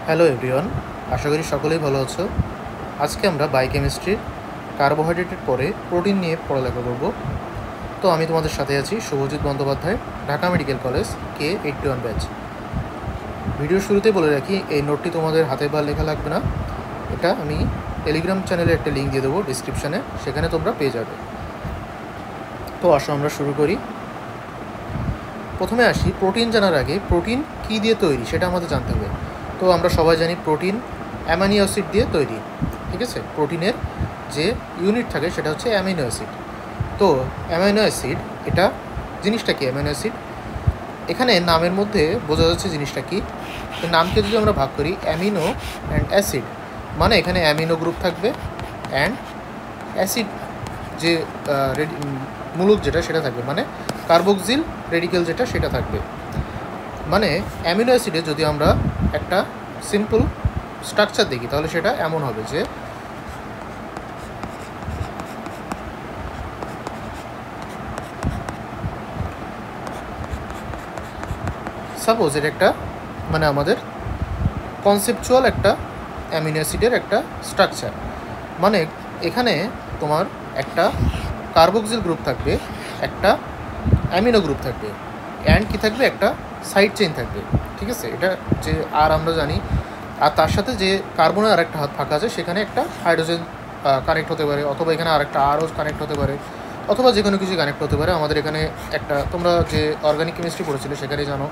Hello everyone, আশা করি সকলেই ভালো আছো। আজকে আমরা বায়োকেমিস্ট্রির কার্বোহাইড্রেটের পরে প্রোটিন নিয়ে পড়ালেখা করব। তো আমি তোমাদের সাথে আছি Subhajit Bandyopadhyay, Dhaka Medical College K81 batch. ভিডিওর শুরুতেই বলে রাখি, এই নোটটি তোমাদের হাতে বা লেখা লাগবে না, এটা আমি টেলিগ্রাম চ্যানেলে একটা লিঙ্ক দিয়ে দেবো ডিসক্রিপশানে, সেখানে তোমরা পেয়ে যাবে। তো আসো আমরা শুরু করি। প্রথমে আসি, প্রোটিন জানার আগে প্রোটিন কী দিয়ে তৈরি সেটা আমাদের জানতে হবে। তো আমরা সবাই জানি প্রোটিন অ্যামাইনো অ্যাসিড দিয়ে তৈরি, ঠিক আছে। প্রোটিনের যে ইউনিট থাকে সেটা হচ্ছে অ্যামাইনো অ্যাসিড। তো অ্যামাইনো অ্যাসিড, এটা জিনিসটা কি অ্যামাইনো অ্যাসিড? এখানে নামের মধ্যে বোঝা যাচ্ছে জিনিসটা কি। তো নামকে যদি আমরা ভাগ করি অ্যামিনো অ্যান্ড অ্যাসিড, মানে এখানে অ্যামিনো গ্রুপ থাকবে অ্যান্ড অ্যাসিড যে মূলক যেটা সেটা থাকবে, মানে কার্বক্সিল রেডিকেল যেটা সেটা থাকবে। মানে অ্যামিনো অ্যাসিডে যদি আমরা একটা সিম্পল স্ট্রাকচার দেখি তাহলে সেটা এমন হবে যে সাপোজ এটা একটা মানে আমাদের কনসেপচুয়াল একটা অ্যামিনো অ্যাসিডের একটা স্ট্রাকচার। মানে এখানে তোমার একটা কার্বক্সিল গ্রুপ থাকবে, একটা অ্যামিনো গ্রুপ থাকবে, অ্যান্ড কি থাকবে, একটা সাইড চেইন থাকবে, ঠিক আছে। এটা যে আর আমরা জানি, আর তার সাথে যে কার্বনের আরেকটা হাত ফাঁকা আছে, সেখানে একটা হাইড্রোজেন কানেক্ট হতে পারে, অথবা এখানে আরেকটা আরও কানেক্ট হতে পারে, অথবা যে কোনো কিছু কানেক্ট হতে পারে। আমাদের এখানে একটা, তোমরা যে অর্গানিক কেমিস্ট্রি পড়েছিলে সেখানে জানো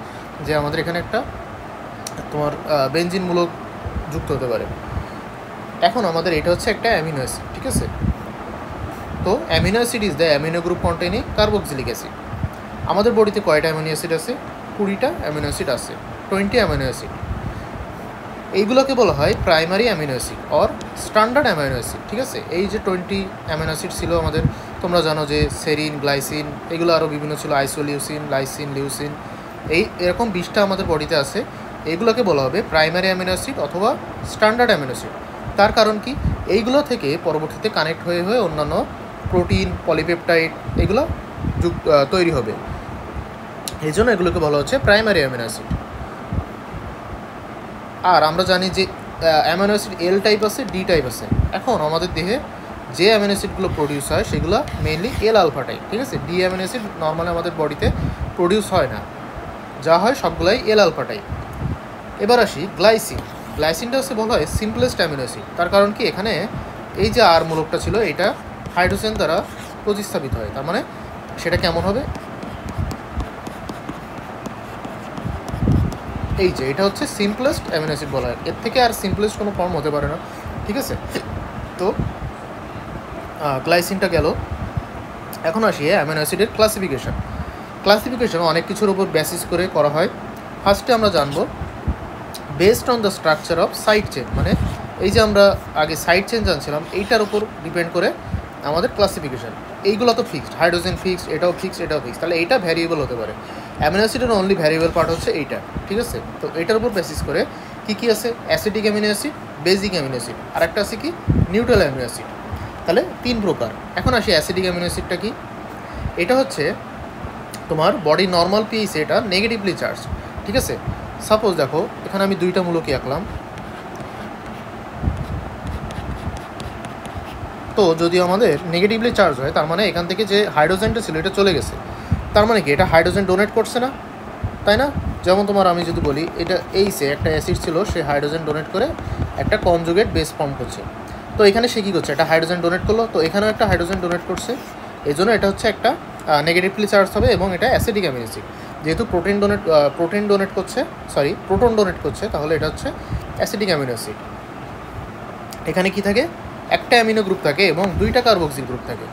যে আমাদের এখানে একটা তোমার বেনজিন মূলক যুক্ত হতে পারে। এখন আমাদের এটা হচ্ছে একটা অ্যামিনো অ্যাসিড, ঠিক আছে। তো amino acid is the amino group containing carboxylic acid. আমাদের বডিতে কয়টা অ্যামিনো অ্যাসিড আছে? 20টা অ্যামিনো অ্যাসিড আছে, 20 অ্যামিনো অ্যাসিড। এইগুলোকে বলা হয় primary amino acid or standard amino acid, ঠিক আছে। এই যে 20 অ্যামিনো অ্যাসিড ছিল আমাদের, তোমরা জানো যে সেরিন, গ্লাইসিন, এগুলো আরও বিভিন্ন ছিল, আইসোলিউসিন, লাইসিন, লিউসিন, এরকম 20টা আমাদের বডিতে আছে। এইগুলোকে বলা হবে প্রাইমারি অ্যামিনো অ্যাসিড অথবা স্ট্যান্ডার্ড অ্যামিনো অ্যাসিড। তার কারণ কি, এইগুলো থেকে পরবর্তীতে কানেক্ট হয়ে হয়ে অন্যান্য প্রোটিন, পলিপেপটাইড এগুলো তৈরি হবে। এই জন্য এগুলোকে বলা হচ্ছে প্রাইমারি অ্যামিনো অ্যাসিড। আর আমরা জানি যে অ্যামিনো অ্যাসিড এল টাইপ আছে, ডি টাইপ আছে। এখন আমাদের দেহে যে অ্যামিনো অ্যাসিডগুলো প্রডিউস হয় সেগুলো মেইনলি এল আলফা টাইপ, ঠিক আছে। ডি অ্যামিনো অ্যাসিড নর্মালি আমাদের বডিতে প্রডিউস হয় না, যা হয় সবগুলাই এল আলফা টাইপ। এবার আসি গ্লাইসিন। গ্লাইসিনটা হচ্ছে বলা হয় সিম্পলেস্ট অ্যামিনো অ্যাসিড। তার কারণ কি, এখানে এই যে আর মূলকটা ছিল এটা হাইড্রোজেন দ্বারা প্রতিস্থাপিত হয়। তার মানে সেটা কেমন হবে, এই যে এটা হচ্ছে সিম্পলেস্ট অ্যামিনো অ্যাসিড বলা হয়। এর থেকে আর সিম্পলেস্ট কোনো ফর্ম হতে পারে না, ঠিক আছে। তো গ্লাইসিনটা গেল। এখন আসি অ্যামিনো অ্যাসিডের ক্লাসিফিকেশন। ক্লাসিফিকেশন অনেক কিছুর উপর বেসিস করে করা হয়। ফার্স্টে আমরা জানবো based on the structure of side chain, মানে এই যে আমরা আগে সাইড চেন জানছিলাম, এইটার উপর ডিপেন্ড করে আমাদের ক্লাসিফিকেশান। এইগুলো তো ফিক্সড, হাইড্রোজেন ফিক্সড, এটাও ফিক্সড, এটাও ফিক্সড, তাহলে এইটা ভ্যারিয়েবল হতে পারে। অ্যামিনো অ্যাসিডের অনলি ভ্যারিয়েবল পার্ট হচ্ছে এইটা, ঠিক আছে। তো এটার উপর বেসিস করে কী কী আছে, acidic amino acid, basic amino acid, আর একটা আছে কি নিউট্রাল অ্যামিনো অ্যাসিড। তাহলে 3 প্রকার। এখন আসি অ্যাসিডিক অ্যামিনো অ্যাসিডটা কি। এটা হচ্ছে তোমার বডি নর্মাল পিএইচে এটা নেগেটিভলি চার্জ, ঠিক আছে। সাপোজ দেখো এখানে আমি 2টা মূলকই আঁকলাম। তো যদি আমাদের নেগেটিভলি চার্জ হয়, তার মানে এখান থেকে যে হাইড্রোজেনটা ছিল এটা চলে গেছে। তার মানে কি, এটা হাইড্রোজেন ডোনেট করছে না, তাই না? যেমন তোমার আমি যদি বলি এটা এইসে একটা অ্যাসিড ছিল, সে হাইড্রোজেন ডোনেট করে একটা কনজুগেট বেস ফর্ম করছে। তো এখানে সে কী করছে, একটা হাইড্রোজেন ডোনেট করলো, তো এখানেও একটা হাইড্রোজেন ডোনেট করছে। এই জন্য এটা হচ্ছে একটা নেগেটিভলি চার্জ হবে, এবং এটা অ্যাসিডিক অ্যামিনো অ্যাসিড। যেহেতু প্রোটোন ডোনেট করছে, তাহলে এটা হচ্ছে অ্যাসিডিক অ্যামিনো অ্যাসিড। এখানে কি থাকে, একটা অ্যামিনো গ্রুপ থাকে এবং 2টা কার্বক্সিল গ্রুপ থাকে।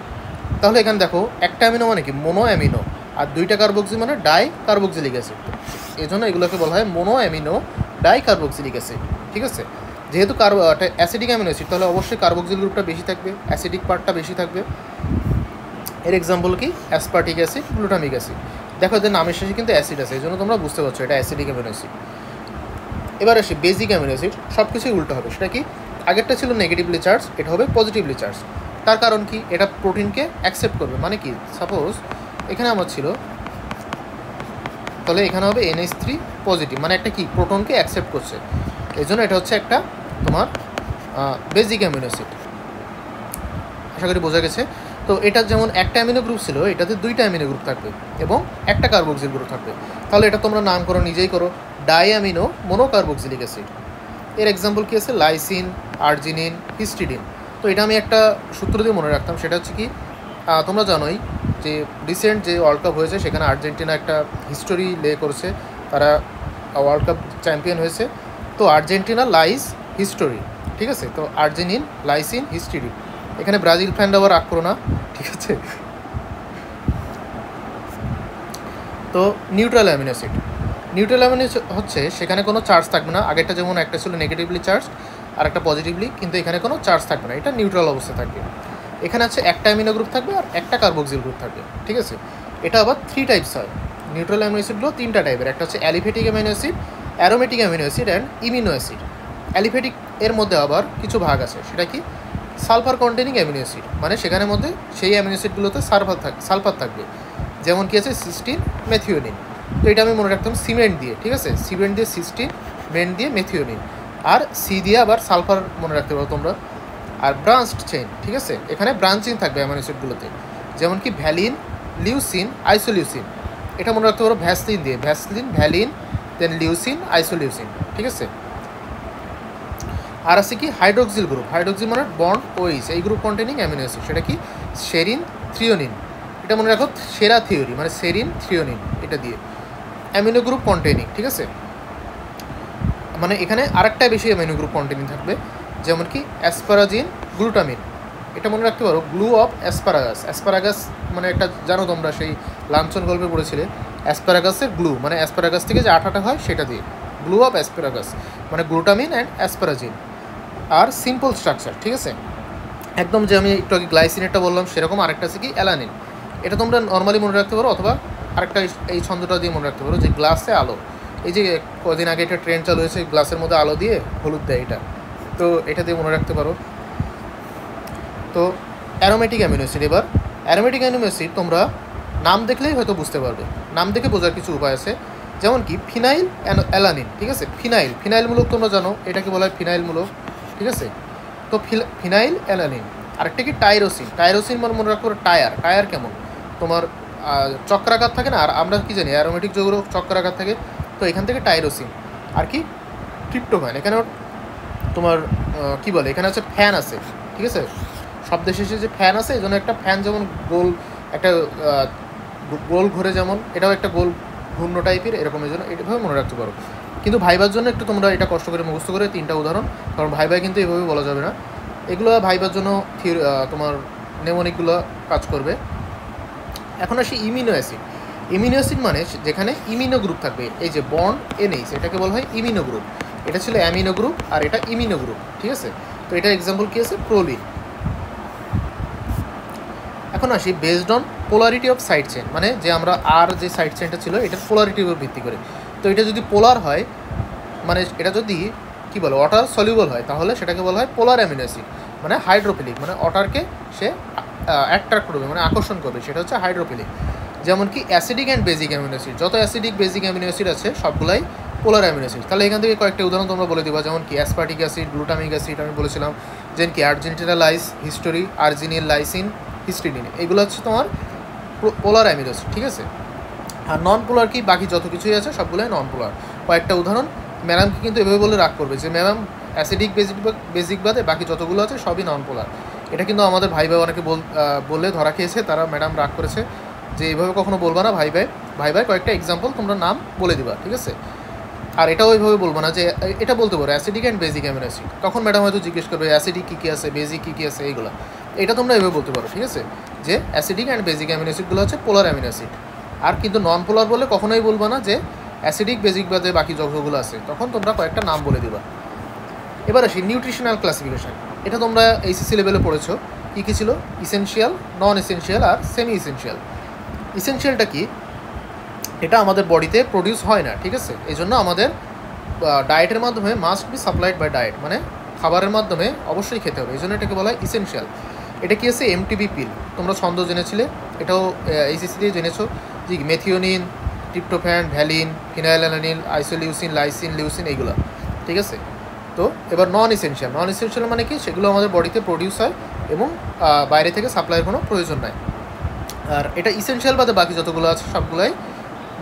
তাহলে এখানে দেখো একটা অ্যামিনো মানে কি, মোনো অ্যামিনো, আর 2টা কার্বক্সিল মানে ডাই কার্বক্সিলিক অ্যাসিড। এই জন্য এগুলোকে বলা হয় mono amino die carboxylic acid, ঠিক আছে। যেহেতু অ্যাসিডিক অ্যামিনো অ্যাসিড, তাহলে অবশ্যই কার্বক্সিল গ্রুপটা বেশি থাকবে, অ্যাসিডিক পার্টটা বেশি থাকবে। এর এক্সাম্পল কি, অ্যাসপার্টিক অ্যাসিড, গ্লুটামিক অ্যাসিড। দেখো এদের নামের শেষে কিন্তু অ্যাসিড আছে, এই জন্য তোমরা বুঝতে পারছো এটা অ্যাসিডিক অ্যামিনো অ্যাসিড। এবার আসি বেসিক অ্যামিনো অ্যাসিড। সব কিছুই উল্টো হবে। সেটা কি, আগেরটা ছিল নেগেটিভলি চার্জ, এটা হবে পজিটিভলি চার্জ। তার কারণ কি, এটা প্রোটিনকে অ্যাকসেপ্ট করবে। মানে কি, সাপোজ এখানে আমার ছিল, তাহলে এখানে হবে NH3 পজিটিভ, মানে একটা কি প্রোটনকে অ্যাকসেপ্ট করছে। এই জন্য এটা হচ্ছে একটা তোমার বেসিক অ্যামিনো অ্যাসিড। আশা করি বোঝা গেছে। তো এটা যেমন একটা অ্যামিনো গ্রুপ ছিল, এটাতে 2টা অ্যামিনো গ্রুপ থাকবে এবং একটা কার্বক্সিল গ্রুপ থাকবে। তাহলে এটা তোমরা নামকরণ নিজেই করো, ডাইঅ্যামিনো মোনোকার্বক্সিলিক অ্যাসিড। এর এক্সাম্পল কী আছে? Lysine, arginine, histidine. তো এটা আমি একটা সূত্র দিয়ে মনে রাখতাম, সেটা হচ্ছে কি, তোমরা জানোই যে রিসেন্ট যে ওয়ার্ল্ড কাপ হয়েছে সেখানে আর্জেন্টিনা একটা হিস্টোরি লে করেছে, তারা ওয়ার্ল্ড কাপ চ্যাম্পিয়ন হয়েছে। তো আর্জেন্টিনা লাইস হিস্টোরি, ঠিক আছে? তো আর্জিনিন, লাইসিন, হিস্টিডিন। এখানে ব্রাজিল ফ্যানরা আবার রাগ করো না, ঠিক আছে? তো neutral amino acid, neutral amino হচ্ছে সেখানে কোনো চার্জ থাকবে না। আগেরটা যেমন একটা ছিল নেগেটিভলি চার্জ আর একটা পজিটিভলি, কিন্তু এখানে কোনো চার্জ থাকবে না, এটা নিউট্রাল অবস্থায় থাকবে। এখানে আছে একটা অ্যামিনো গ্রুপ থাকবে আর একটা কার্বক্সিল গ্রুপ থাকবে, ঠিক আছে? এটা আবার 3 টাইপস হয়। নিউট্রাল অ্যামিনো অ্যাসিডগুলো 3টা টাইপের, একটা হচ্ছে aliphatic amino acid, aromatic amino acid and imino acid. Aliphatic এর মধ্যে আবার কিছু ভাগ আছে, সেটা কি? সালফার কন্টেনিং অ্যামিনো অ্যাসিড, মানে সেখানের মধ্যে সেই অ্যামিনো অ্যাসিডগুলোতে সালফার থাকবে, যেমন কি আছে সিস্টিন, মেথিওনিন। তো এটা আমি মনে রাখতাম সিমেন্ট দিয়ে, ঠিক আছে? সিমেন্ট দিয়ে সিস্টিন, মেন্ট দিয়ে মেথিওনিন, আর সি দিয়ে আবার সালফার মনে রাখতে পারো তোমরা। আর ব্রাঞ্চড চেইন, ঠিক আছে? এখানে ব্রাঞ্চিং থাকবে অ্যামিনো অ্যাসিডগুলোতে, যেমন কি ভ্যালিন, লিউসিন, আইসোলিউসিন। এটা মনে রাখতে পারো ভ্যাসলিন দিয়ে, Vaseline, valine, then leucine, isoleucine, ঠিক আছে? আর আছে কি হাইড্রোক্সিল গ্রুপ, হাইড্রোক্সিল মানে বন্ড ওইস, এই গ্রুপ কন্টেনিং অ্যামিনো অ্যাসিড, সেটা কি? Serine, threonine. এটা মনে রাখো সেরা থিওরি, মানে সেরিন, থ্রিওনিন, এটা দিয়ে অ্যামিনো গ্রুপ কন্টেনিং, ঠিক আছে? মানে এখানে আরেকটা বেশি অ্যামিনো গ্রুপ কন্টেনিং থাকবে, যেমন কি অ্যাসপারাজিন, গ্লুটামিন। এটা মনে রাখতে পারো গ্লু অফ অ্যাসপারাগাস। অ্যাসপারাগাস মানে একটা জানো তোমরা, সেই লাঞ্ছন গল্পে পড়েছিলে, অ্যাসপারাগাসের গ্লু, মানে অ্যাসপারাগাস থেকে যে আঠাটা হয় সেটা দিয়ে, গ্লু অফ অ্যাসপারাগাস মানে গ্লুটামিন অ্যান্ড অ্যাসপারাজিন। আর সিম্পল স্ট্রাকচার, ঠিক আছে? একদম যে আমি একটু আগে গ্লাইসিনেটটা বললাম সেরকম আরেকটা আছে কি অ্যালানিন। এটা তোমরা নর্মালি মনে রাখতে পারো, অথবা আরেকটা এই ছন্দটা দিয়ে মনে রাখতে পারো যে গ্লাসে আলো। এই যে কদিন আগে একটা ট্রেন্ড চালু হয়েছে, গ্লাসের মধ্যে আলো দিয়ে হলুদ দেয়, এটা তো এটা দিয়ে মনে রাখতে পারো। তো অ্যারোমেটিক অ্যামিনো অ্যাসিড, এবার অ্যারোমেটিক অ্যামিনো অ্যাসিড তোমরা নাম দেখলেই হয়তো বুঝতে পারবে, নাম দেখে বোঝার কিছু উপায় আছে, যেমন কি ফিনাইল অ্যালানিন, ঠিক আছে? ফিনাইলমূলক তোমরা জানো এটাকে বলা হয় ফিনাইলমূলক, ঠিক আছে? তো ফিনাইল অ্যালানিন। আরেকটা কি টাইরোসিন, টাইরোসিন মানে মনে রাখবো টায়ার কেমন তোমার চক্রাকার থাকে না, আর আমরা কি জানি অ্যারোমেটিক যৌগ চক্রাকার থাকে, তো এখান থেকে টাইরোসিন। আর কি ট্রিপ্টোফ্যান, এখানে তোমার কি বলে, এখানে হচ্ছে ফ্যান আছে, ঠিক আছে? শব্দ শেষে যে ফ্যান আছে, এই জন্য একটা ফ্যান যেমন গোল একটা গোল ঘুরে, যেমন এটাও একটা গোল ঘূর্ণ টাইপের, এরকম, এই জন্য এইভাবে মনে রাখতে পারো। কিন্তু ভাইবার জন্য একটু তোমরা এটা কষ্ট করে মুখস্থ করে 3টা উদাহরণ, কারণ ভাইবাই কিন্তু এইভাবে বলা যাবে না, এগুলো ভাইবার জন্য তোমার নেমোনিকগুলো কাজ করবে। এখন আসি ইমিনো অ্যাসিড। ইমিনো অ্যাসিড মানে যেখানে ইমিনো গ্রুপ থাকবে, এই যে বন্ড এনএইচ, এটাকে বলা হয় ইমিনো গ্রুপ। এটা ছিল অ্যামিনো গ্রুপ আর এটা ইমিনো গ্রুপ, ঠিক আছে? তো এটা এক্সাম্পল কী আছে? প্রোলিন। এখন আসি based on polarity of side chain, মানে যে আমরা আর যে সাইড চেনটা ছিল এটার পোলারিটির উপর ভিত্তি করে। তো এটা যদি পোলার হয়, মানে এটা যদি কী বলে ওয়াটার সলিউবল হয়, তাহলে সেটাকে বলা হয় পোলার অ্যামিনো অ্যাসিড, মানে হাইড্রোফিলিক, মানে ওয়াটারকে সে অ্যাট্রাক্ট করবে, মানে আকর্ষণ করবে, সেটা হচ্ছে হাইড্রোফিলিক। যেমন কি acidic and basic amino acid, যত অ্যাসিডিক বেসিক অ্যামিনো অ্যাসিড আছে সবগুলাই পোলার অ্যামিনো অ্যাসিড। তাহলে এখান থেকে কয়েকটা উদাহরণ তোমরা বলে দিবা, যেমন কি অ্যাসপার্টিক অ্যাসিড, গ্লুটামিক অ্যাসিড আমি বলেছিলাম, যেন কি Argentina lies, history, arginine, lysine, histidine, এগুলো হচ্ছে তোমার পোলার অ্যামিনো অ্যাসিড, ঠিক আছে? আর নন পোলার কি, বাকি যত কিছুই আছে সবগুলোই নন পোলার। কয়েকটা উদাহরণ, ম্যাডামকে কিন্তু এভাবে বলে রাগ করবে যে ম্যাডাম অ্যাসিডিক বেসিক বাদে বাকি যতগুলো আছে সবই নন পোলার। এটা কিন্তু আমাদের ভাই অনেকে বললে ধরা খেয়েছে, তারা ম্যাডাম রাগ করেছে যে এইভাবে কখনো বলবা না, ভাই কয়েকটা এক্সাম্পল তোমরা নাম বলে দিবা, ঠিক আছে? আর এটাও ওইভাবে বলবো না যে, এটা বলতে পারো acidic and basic amino acid, তখন ম্যাডাম হয়তো জিজ্ঞেস করবে অ্যাসিডিক কী কী আছে, বেসিক কী কী আছে, এইগুলো। এটা তোমরা এভাবে বলতে পারো, ঠিক আছে? যে অ্যাসিডিক অ্যান্ড বেসিক অ্যামিনো অ্যাসিডগুলো হচ্ছে পোলার অ্যামিনো অ্যাসিড। আর কিন্তু নন পোলার বলে কখনোই বলবো না যে অ্যাসিডিক বেসিক বাদে বাকি যতগুলো আছে, তখন তোমরা কয়েকটা নাম বলে দিবা। এবার আসি নিউট্রিশনাল ক্লাসিফিকেশান। এটা তোমরা এইচএসসি লেভেলে পড়েছো, কী কী ছিল? ইসেনশিয়াল, নন এসেনশিয়াল আর সেমি ইসেনশিয়াল। ইসেনশিয়ালটা কি? এটা আমাদের বডিতে প্রডিউস হয় না, ঠিক আছে? এই জন্য আমাদের ডায়েটের মাধ্যমে must be supplied by diet, মানে খাবারের মাধ্যমে অবশ্যই খেতে হবে, এই জন্য এটাকে বলা হয় ইসেনশিয়াল। এটা কি আছে? এমটিবি পিল, তোমরা ছন্দ জেনেছিলে, এটাও এইচএসসি দিয়ে জেনেছো যে methionine, tryptophan, valine, phenylalanine, isoleucine, lysine, leucine, এইগুলো, ঠিক আছে? তো এবার নন এসেনশিয়াল মানে কি, সেগুলো আমাদের বডিতে প্রডিউস হয় এবং বাইরে থেকে সাপ্লাইয়ের কোনো প্রয়োজন নাই। আর এটা ইসেনশিয়াল বাদে বাকি যতগুলো আছে সবগুলোই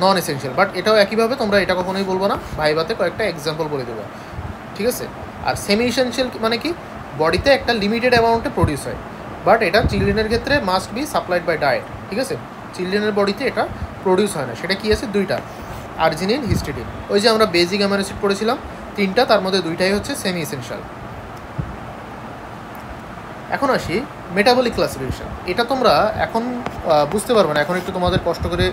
নন এসেনশিয়াল। বাট এটাও একইভাবে তোমরা এটা কখনোই বলবো না, ভাইবাতে কয়েকটা এক্সাম্পল বলে দেবো, ঠিক আছে। আর সেমি এসেনশিয়াল মানে কি, বডিতে একটা লিমিটেড অ্যামাউন্টে প্রডিউস হয়, বাট এটা চিলড্রেনের ক্ষেত্রে must be supplied by diet, ঠিক আছে। চিলড্রেনের বডিতে এটা প্রডিউস হয় না। সেটা কি আছে, দুইটা, আর্জিনিন, হিস্টিডিন। ওই যে আমরা বেসিক অ্যামাইনো অ্যাসিড পড়েছিলাম তিনটা, তার মধ্যে দুইটাই হচ্ছে সেমি এসেনশিয়াল। এখন আসি মেটাবলিক ক্লাসিফিকেশন। এটা তোমরা এখন বুঝতে পারবে না, এখন একটু তোমাদের কষ্ট করে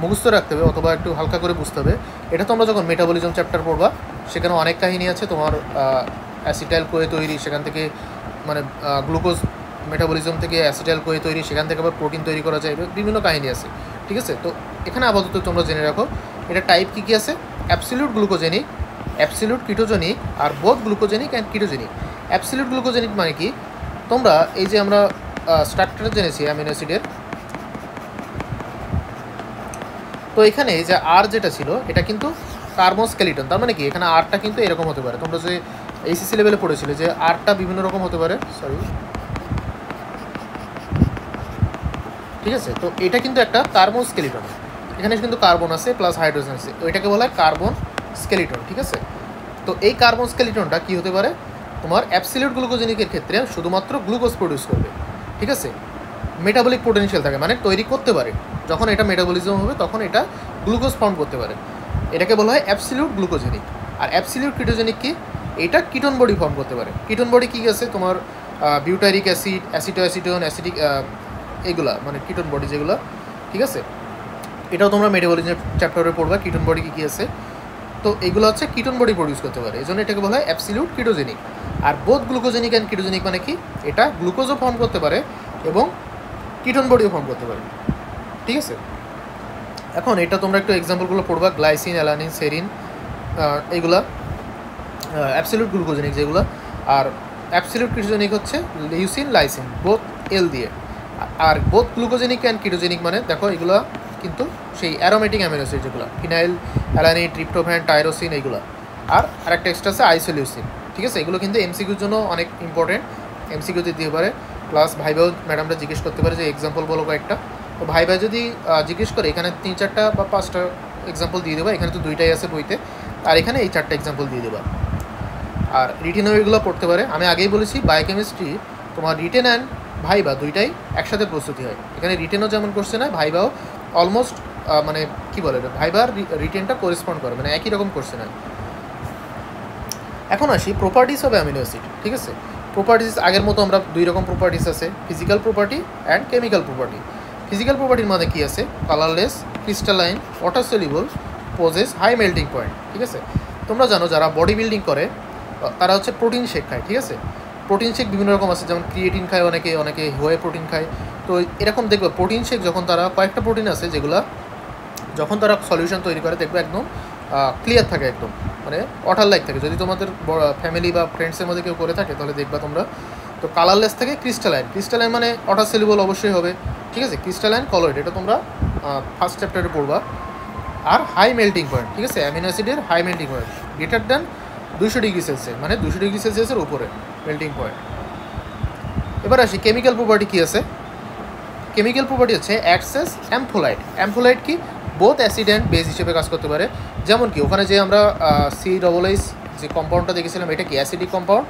মুখস্থ রাখতে হবে অথবা একটু হালকা করে বুঝতে হবে। এটা তোমরা যখন মেটাবলিজম চ্যাপ্টার পড়বা, সেখানে অনেক কাহিনী আছে। তোমার অ্যাসিটাইল কোয়ে তৈরি, সেখান থেকে মানে গ্লুকোজ মেটাবলিজম থেকে অ্যাসিটাইল কোয়ে তৈরি, সেখান থেকে আবার প্রোটিন তৈরি করা যায়, বিভিন্ন কাহিনী আছে, ঠিক আছে। তো এখানে আপাতত তোমরা জেনে রাখো এটা টাইপ কী কী আছে। অ্যাবসলিউট গ্লুকোজেনিক, অ্যাবসলিউট কিটোজেনিক আর both glucogenic and ketogenic. Absolute glucogenic মানে কি, তোমরা এই যে আমরা স্ট্রাকচার জেনেছি অ্যামিনো অ্যাসিডের, তো এখানে যে আর যেটা ছিল এটা কিন্তু কার্বোস্কেলিটন। তার মানে কি, এখানে আরটা কিন্তু এরকম হতে পারে। তোমরা যে এইচএসসি লেভেলে পড়েছিলে যে আরটা বিভিন্ন রকম হতে পারে, সরি, ঠিক আছে। তো এটা কিন্তু একটা কার্বোস্কেলিটন, এখানে কিন্তু কার্বন আছে প্লাস হাইড্রোজেন আছে, তো এটাকে বলা হয় কার্বন স্কেলিটন, ঠিক আছে। তো এই কার্বন স্কেলিটনটা কী হতে পারে, তোমার অ্যাবসলিউট গ্লুকোজেনিকের ক্ষেত্রে শুধুমাত্র গ্লুকোজ প্রডিউস করবে, ঠিক আছে। মেটাবলিক পোটেনশিয়াল থাকে, মানে তৈরি করতে পারে, যখন এটা মেটাবলিজম হবে তখন এটা গ্লুকোজ ফর্ম করতে পারে, এটাকে বলা হয় অ্যাবসলিউট গ্লুকোজেনিক। আর অ্যাবসলিউট কিটোজেনিক কি, এটা কিটোন বডি ফর্ম করতে পারে। কিটোন বডি কী আছে, তোমার বিউটারিক অ্যাসিড, অ্যাসিটোন, অ্যাসিডিক, এগুলা মানে কিটোন বডি যেগুলো, ঠিক আছে। এটাও তোমরা মেটাবলিজম চ্যাপ্টারে পড়বা কিটোন বডি কী কী আছে। তো এগুলো হচ্ছে কিটোন বডি প্রডিউস করতে পারে, এই জন্য এটাকে বলা হয় অ্যাবসলিউট কিটোজেনিক। আর বোথ গ্লুকোজেনিক অ্যান্ড কিটোজেনিক মানে কি, এটা গ্লুকোজও ফর্ম করতে পারে এবং কিটোন বডিও ফর্ম করতে পারে, ঠিক আছে। এখন এটা তোমরা একটু এক্সাম্পলগুলো পড়বা, গ্লাইসিন, অ্যালানিন, সেরিন, এইগুলা অ্যাবসলিউট গ্লুকোজেনিক যেগুলো। আর অ্যাবসলিউট কিটোজেনিক হচ্ছে লিউসিন, লাইসিন, বোথ এল দিয়ে। আর বোথ গ্লুকোজেনিক অ্যান্ড কিটোজেনিক মানে দেখো এগুলো কিন্তু সেই অ্যারোমেটিক অ্যামিনো অ্যাসিড যেগুলো, ফিনাইল, অ্যালানিন, ট্রিপ্টোফ্যান, টাইরোসিন, এইগুলো। আর আরেকটা এক্সট্রা আছে আইসোলিউসিন, ঠিক আছে। এগুলো কিন্তু এমসিকিউর জন্য অনেক ইম্পর্টেন্ট, এমসিকিউ দিতে পারে, প্লাস ভাইভাও ম্যাডামরা জিজ্ঞেস করতে পারে যে এক্সাম্পল বলো কয়েকটা। তো ভাইভা যদি জিজ্ঞেস করে, এখানে 3-4টা বা 5টা এক্সাম্পল দিয়ে দেবা, এখানে তো 2টাই আছে বইতে, আর এখানে এই 4টা এক্সাম্পল দিয়ে দেবা। আর রিটেনও এগুলো পড়তে পারে। আমি আগেই বলেছি বায়োকেমিস্ট্রি তোমার রিটেন অ্যান্ড ভাইভা দুইটাই একসাথে প্রস্তুতি হয়, এখানে রিটেনও যেমন করছে না, ভাইভাও অলমোস্ট মানে কী বলে, ভাইবার রিটেনটা করেসপন্ড করে, মানে একই রকম করছে না। এখন আসি প্রপার্টিস অফ অ্যামিনো অ্যাসিড, ঠিক আছে। প্রপার্টিস আগের মতো আমরা 2 রকম প্রপার্টিস আছে, physical property and chemical property. Physical প্রপার্টির মানে কী আছে, colourless, crystalline, water soluble, possess high melting point, ঠিক আছে। তোমরা জানো যারা বডি বিল্ডিং করে তারা হচ্ছে প্রোটিন শেক খায়, ঠিক আছে। প্রোটিন শেক বিভিন্ন রকম আছে, যেমন ক্রিয়েটিন খায় অনেকে, অনেকে হোয়ে প্রোটিন খায়। তো এরকম দেখবে প্রোটিন শেক যখন তারা, কয়েকটা প্রোটিন আছে যেগুলো যখন তারা সলিউশন তৈরি করে দেখবে একদম ক্লিয়ার থাকে, একদম মানে ওয়াটার লাইক থাকে। যদি তোমাদের ফ্যামিলি বা ফ্রেন্ডসের মধ্যে কেউ করে থাকে তাহলে দেখবা তোমরা। তো কালারলেস থেকে ক্রিস্টালাইন, ক্রিস্টালাইন মানে ওয়াটার সলিউবল অবশ্যই হবে, ঠিক আছে। ক্রিস্টালাইন, কলয়েড, এটা তোমরা ফার্স্ট চ্যাপ্টারে পড়বা। আর হাই মেল্টিং পয়েন্ট, ঠিক আছে, অ্যামিনো অ্যাসিডের high melting point greater than 200 degree Celsius, মানে 200 ডিগ্রি সেলসিয়াসের উপরে মেল্টিং পয়েন্ট। এবার আসি কেমিক্যাল প্রপার্টি কী আছে। কেমিক্যাল প্রপার্টি হচ্ছে অ্যাক্সেস অ্যাম্ফোলাইট। অ্যাম্ফোলাইট কি, বোথ অ্যাসিড অ্যান্ড বেস হিসেবে কাজ করতে পারে। যেমন কি ওখানে যে আমরা COOH যে কম্পাউন্ডটা দেখেছিলাম, এটা কি অ্যাসিডিক কম্পাউন্ড,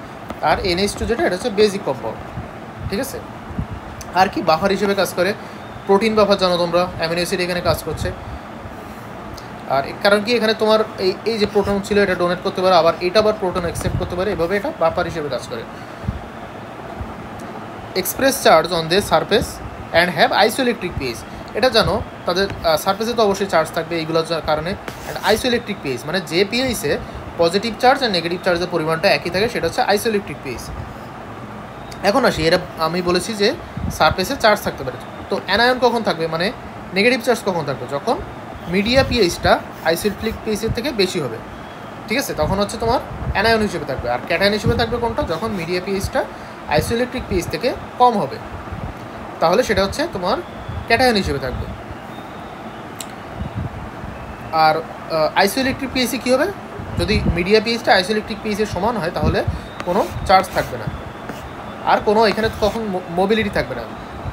আর NH2 যেটা এটা হচ্ছে বেসিক কম্পাউন্ড, ঠিক আছে। আর কি বাফার হিসেবে কাজ করে, প্রোটিন বাফার জানো তোমরা, অ্যামিনো অ্যাসিড এখানে কাজ করছে। আর কারণ কি, এখানে তোমার এই যে প্রোটন ছিল এটা ডোনেট করতে পারে, আবার এটা আবার প্রোটন অ্যাকসেপ্ট করতে পারে, এভাবে এটা বাফার হিসেবে কাজ করে। Express charge on the surface and have isoelectric pH, এটা জানো তাদের সারফেসে তো অবশ্যই চার্জ থাকবে এইগুলোর কারণে। অ্যান্ড আইসোইলেকট্রিক পিএইচ মানে যে পিএইচে পজিটিভ চার্জ আর নেগেটিভ চার্জের পরিমাণটা একই থাকে, সেটা হচ্ছে আইসোইলেকট্রিক পিএইচ। এখন আসি, এরা আমি বলেছি যে সারফেসে চার্জ থাকতে পারে। তো অ্যানায়ন কখন থাকবে, মানে নেগেটিভ চার্জ কখন থাকবে, যখন মিডিয়া পিএইচটা আইসোইলেকট্রিক পিএইচের থেকে বেশি হবে, ঠিক আছে, তখন হচ্ছে তোমার অ্যানায়ন হিসেবে থাকবে। আর ক্যাটায়ন হিসেবে থাকবে কোনটা, যখন মিডিয়া পিএইচটা আইসোইলেকট্রিক পিএইচ থেকে কম হবে, তাহলে সেটা হচ্ছে তোমার ক্যাটায়ন হিসেবে থাকবে। আর আইসোইলেকট্রিক পিএইচে কী হবে, যদি মিডিয়া পিএইচটা আইসোইলেকট্রিক পিএইচের সমান হয় তাহলে কোনো চার্জ থাকবে না, আর কোনো এখানে তখন মোবিলিটি থাকবে না।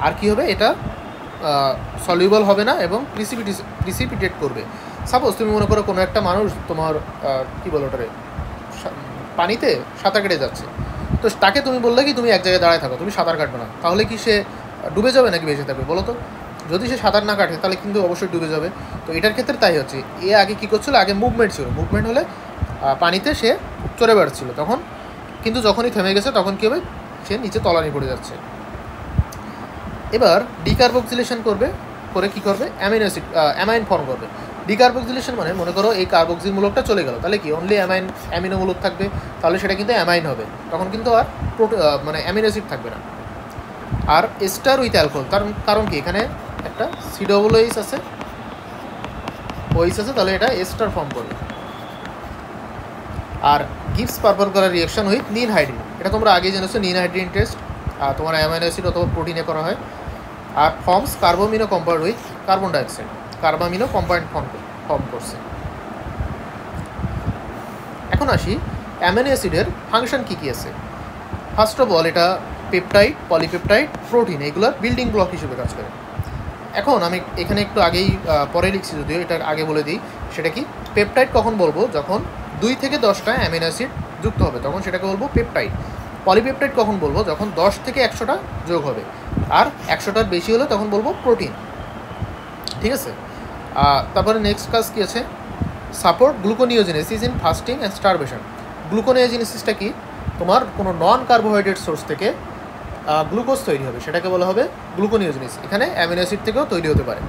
আর কি হবে, এটা সলিউবল হবে না এবং প্রিসিপিটেট করবে। সাপোজ তুমি মনে করো কোনো একটা মানুষ তোমার কী বলো ওটারে পানিতে সাঁতার কেটে যাচ্ছে, তো তাকে তুমি বললে কি তুমি এক জায়গায় দাঁড়ায় থাকো, তুমি সাঁতার কাটবে না, তাহলে কি সে ডুবে যাবে নাকি বেঁচে থাকবে বলো তো? যদি সে সাঁতার না কাটে তাহলে কিন্তু অবশ্যই ডুবে যাবে। তো এটার ক্ষেত্রে তাই হচ্ছে, এ আগে কী করছিল, আগে মুভমেন্ট ছিল, মুভমেন্ট হলে পানিতে সে চড়ে বেড়াচ্ছিল, তখন কিন্তু যখনই থেমে গেছে তখন কী হবে, সে নিচে তলানি পড়ে যাচ্ছে। এবার ডিকার্বক্সিলেশন করে কী করবে, অ্যামাইন ফর্ম করবে। ডিকার্বক্সিলেশন মানে মনে করো এই কার্বক্সিল মূলকটা চলে গেল, তাহলে কি অনলি অ্যামিনো মূলক থাকবে, তাহলে সেটা কিন্তু অ্যামাইন হবে, তখন কিন্তু আর মানে অ্যামিনো অ্যাসিড থাকবে না। আর এস্টার উইথ অ্যালকোহল, কারণ কি এখানে একটা COOH আছে, OH আছে, তাহলে এটা এস্টার ফর্ম করবে। আর গিভস পারফর্ম করার রিয়াকশন উইথ নিন হাইড্রিন, এটা তোমরা আগেই জেনেছো, নিন হাইড্রিন টেস্ট তোমার অ্যামাইনো অ্যাসিড অথবা প্রোটিনে করা হয়। আর forms carbomino compound with carbon dioxide, carbamino compound form করছে। এখন আসি অ্যামিনো অ্যাসিডের ফাংশন কী কী আছে। ফার্স্ট অফ অল এটা পেপটাইড, পলিপেপটাইড, প্রোটিন এগুলোর বিল্ডিং ব্লক হিসেবে কাজ করে। এখন আমি এখানে একটু আগেই পরে লিখছি, যদিও এটা আগে বলে দিই, সেটা কি পেপটাইড কখন বলবো, যখন 2 থেকে 10টা অ্যামিনো অ্যাসিড যুক্ত হবে তখন সেটাকে বলবো পেপটাইড। পলিপেপটাইড কখন বলবো, যখন 10 থেকে 100টা যোগ হবে, আর 100টার বেশি হলে তখন বলবো প্রোটিন। ঠিক আছে, তারপরে নেক্সট কাজ কী আছে, support gluconeogenesis in fasting and starvation. গ্লুকোনিওজেনেসিসটা কি, তোমার কোনো নন কার্বোহাইড্রেট সোর্স থেকে গ্লুকোজ তৈরি হবে, সেটাকে বলা হবে গ্লুকোনিওজেনেসিস। এখানে অ্যামিনো অ্যাসিড থেকেও তৈরি হতে পারে